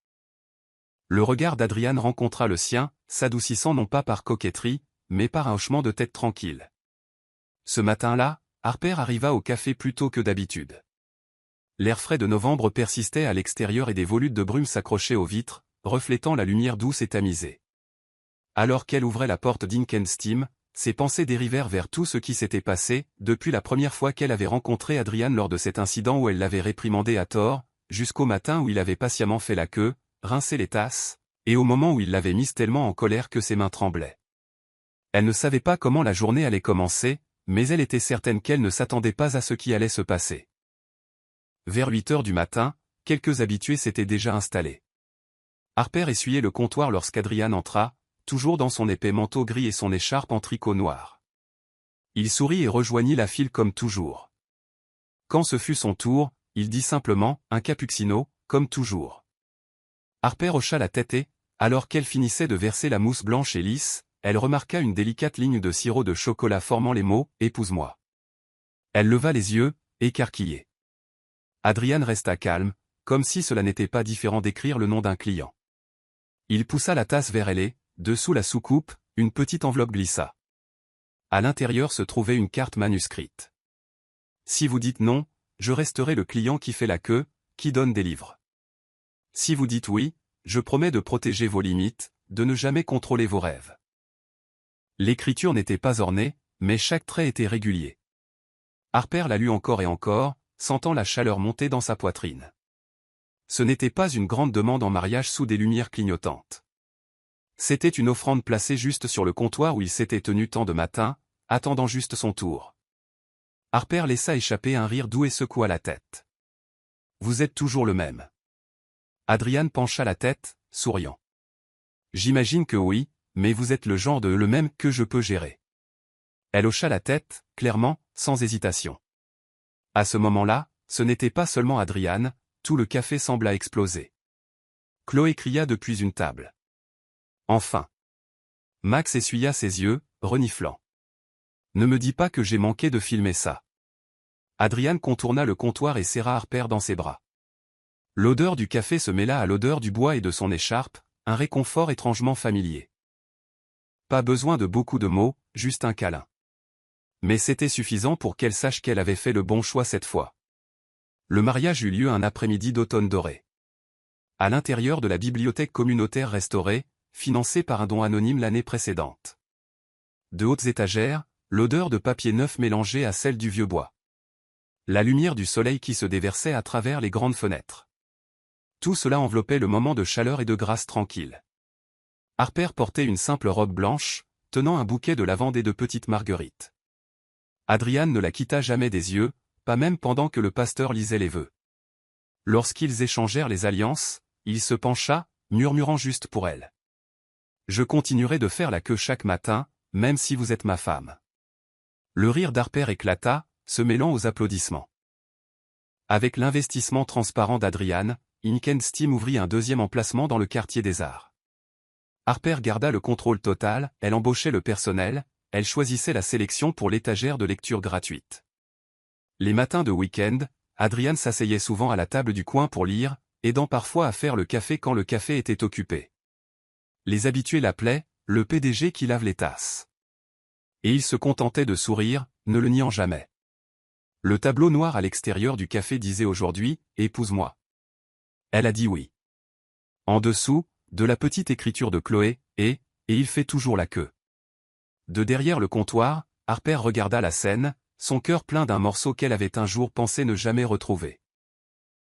Le regard d'Adrian rencontra le sien, s'adoucissant non pas par coquetterie, mais par un hochement de tête tranquille. Ce matin-là, Harper arriva au café plus tôt que d'habitude. L'air frais de novembre persistait à l'extérieur et des volutes de brume s'accrochaient aux vitres, reflétant la lumière douce et tamisée. Alors qu'elle ouvrait la porte d'Inkensteam, ses pensées dérivèrent vers tout ce qui s'était passé, depuis la première fois qu'elle avait rencontré Adrian lors de cet incident où elle l'avait réprimandé à tort, jusqu'au matin où il avait patiemment fait la queue, rincé les tasses, et au moment où il l'avait mise tellement en colère que ses mains tremblaient. Elle ne savait pas comment la journée allait commencer, mais elle était certaine qu'elle ne s'attendait pas à ce qui allait se passer. Vers 8 heures du matin, quelques habitués s'étaient déjà installés. Harper essuyait le comptoir lorsqu'Adrian entra, toujours dans son épais manteau gris et son écharpe en tricot noir. Il sourit et rejoignit la file comme toujours. Quand ce fut son tour, il dit simplement « un cappuccino », comme toujours. Harper hocha la tête et, alors qu'elle finissait de verser la mousse blanche et lisse, elle remarqua une délicate ligne de sirop de chocolat formant les mots « épouse-moi ». Elle leva les yeux, écarquillée. Adrian resta calme, comme si cela n'était pas différent d'écrire le nom d'un client. Il poussa la tasse vers elle et, dessous la soucoupe, une petite enveloppe glissa. À l'intérieur se trouvait une carte manuscrite. « Si vous dites non, je resterai le client qui fait la queue, qui donne des livres. Si vous dites oui, je promets de protéger vos limites, de ne jamais contrôler vos rêves. » L'écriture n'était pas ornée, mais chaque trait était régulier. Harper la lut encore et encore, sentant la chaleur monter dans sa poitrine. Ce n'était pas une grande demande en mariage sous des lumières clignotantes. C'était une offrande placée juste sur le comptoir où il s'était tenu tant de matins, attendant juste son tour. Harper laissa échapper un rire doux et secoua la tête. « Vous êtes toujours le même. » Adrian pencha la tête, souriant. « J'imagine que oui, mais vous êtes le genre de le même que je peux gérer. » Elle hocha la tête, clairement, sans hésitation. À ce moment-là, ce n'était pas seulement Adrian, tout le café sembla exploser. Chloé cria depuis une table. Enfin. Max essuya ses yeux, reniflant. Ne me dis pas que j'ai manqué de filmer ça. Adrian contourna le comptoir et serra Harper dans ses bras. L'odeur du café se mêla à l'odeur du bois et de son écharpe, un réconfort étrangement familier. Pas besoin de beaucoup de mots, juste un câlin. Mais c'était suffisant pour qu'elle sache qu'elle avait fait le bon choix cette fois. Le mariage eut lieu un après-midi d'automne doré. À l'intérieur de la bibliothèque communautaire restaurée, financée par un don anonyme l'année précédente. De hautes étagères, l'odeur de papier neuf mélangeait à celle du vieux bois. La lumière du soleil qui se déversait à travers les grandes fenêtres. Tout cela enveloppait le moment de chaleur et de grâce tranquille. Harper portait une simple robe blanche, tenant un bouquet de lavande et de petites marguerites. Adrian ne la quitta jamais des yeux, pas même pendant que le pasteur lisait les vœux. Lorsqu'ils échangèrent les alliances, il se pencha, murmurant juste pour elle. « Je continuerai de faire la queue chaque matin, même si vous êtes ma femme. » Le rire d'Harper éclata, se mêlant aux applaudissements. Avec l'investissement transparent d'Adrian, Inken Steam ouvrit un deuxième emplacement dans le quartier des Arts. Harper garda le contrôle total, elle embauchait le personnel, elle choisissait la sélection pour l'étagère de lecture gratuite. Les matins de week-end, Adrian s'asseyait souvent à la table du coin pour lire, aidant parfois à faire le café quand le café était occupé. Les habitués l'appelaient « le PDG qui lave les tasses ». Et il se contentait de sourire, ne le niant jamais. Le tableau noir à l'extérieur du café disait aujourd'hui « Épouse-moi ». Elle a dit oui. En dessous, de la petite écriture de Chloé, et il fait toujours la queue. De derrière le comptoir, Harper regarda la scène, son cœur plein d'un morceau qu'elle avait un jour pensé ne jamais retrouver.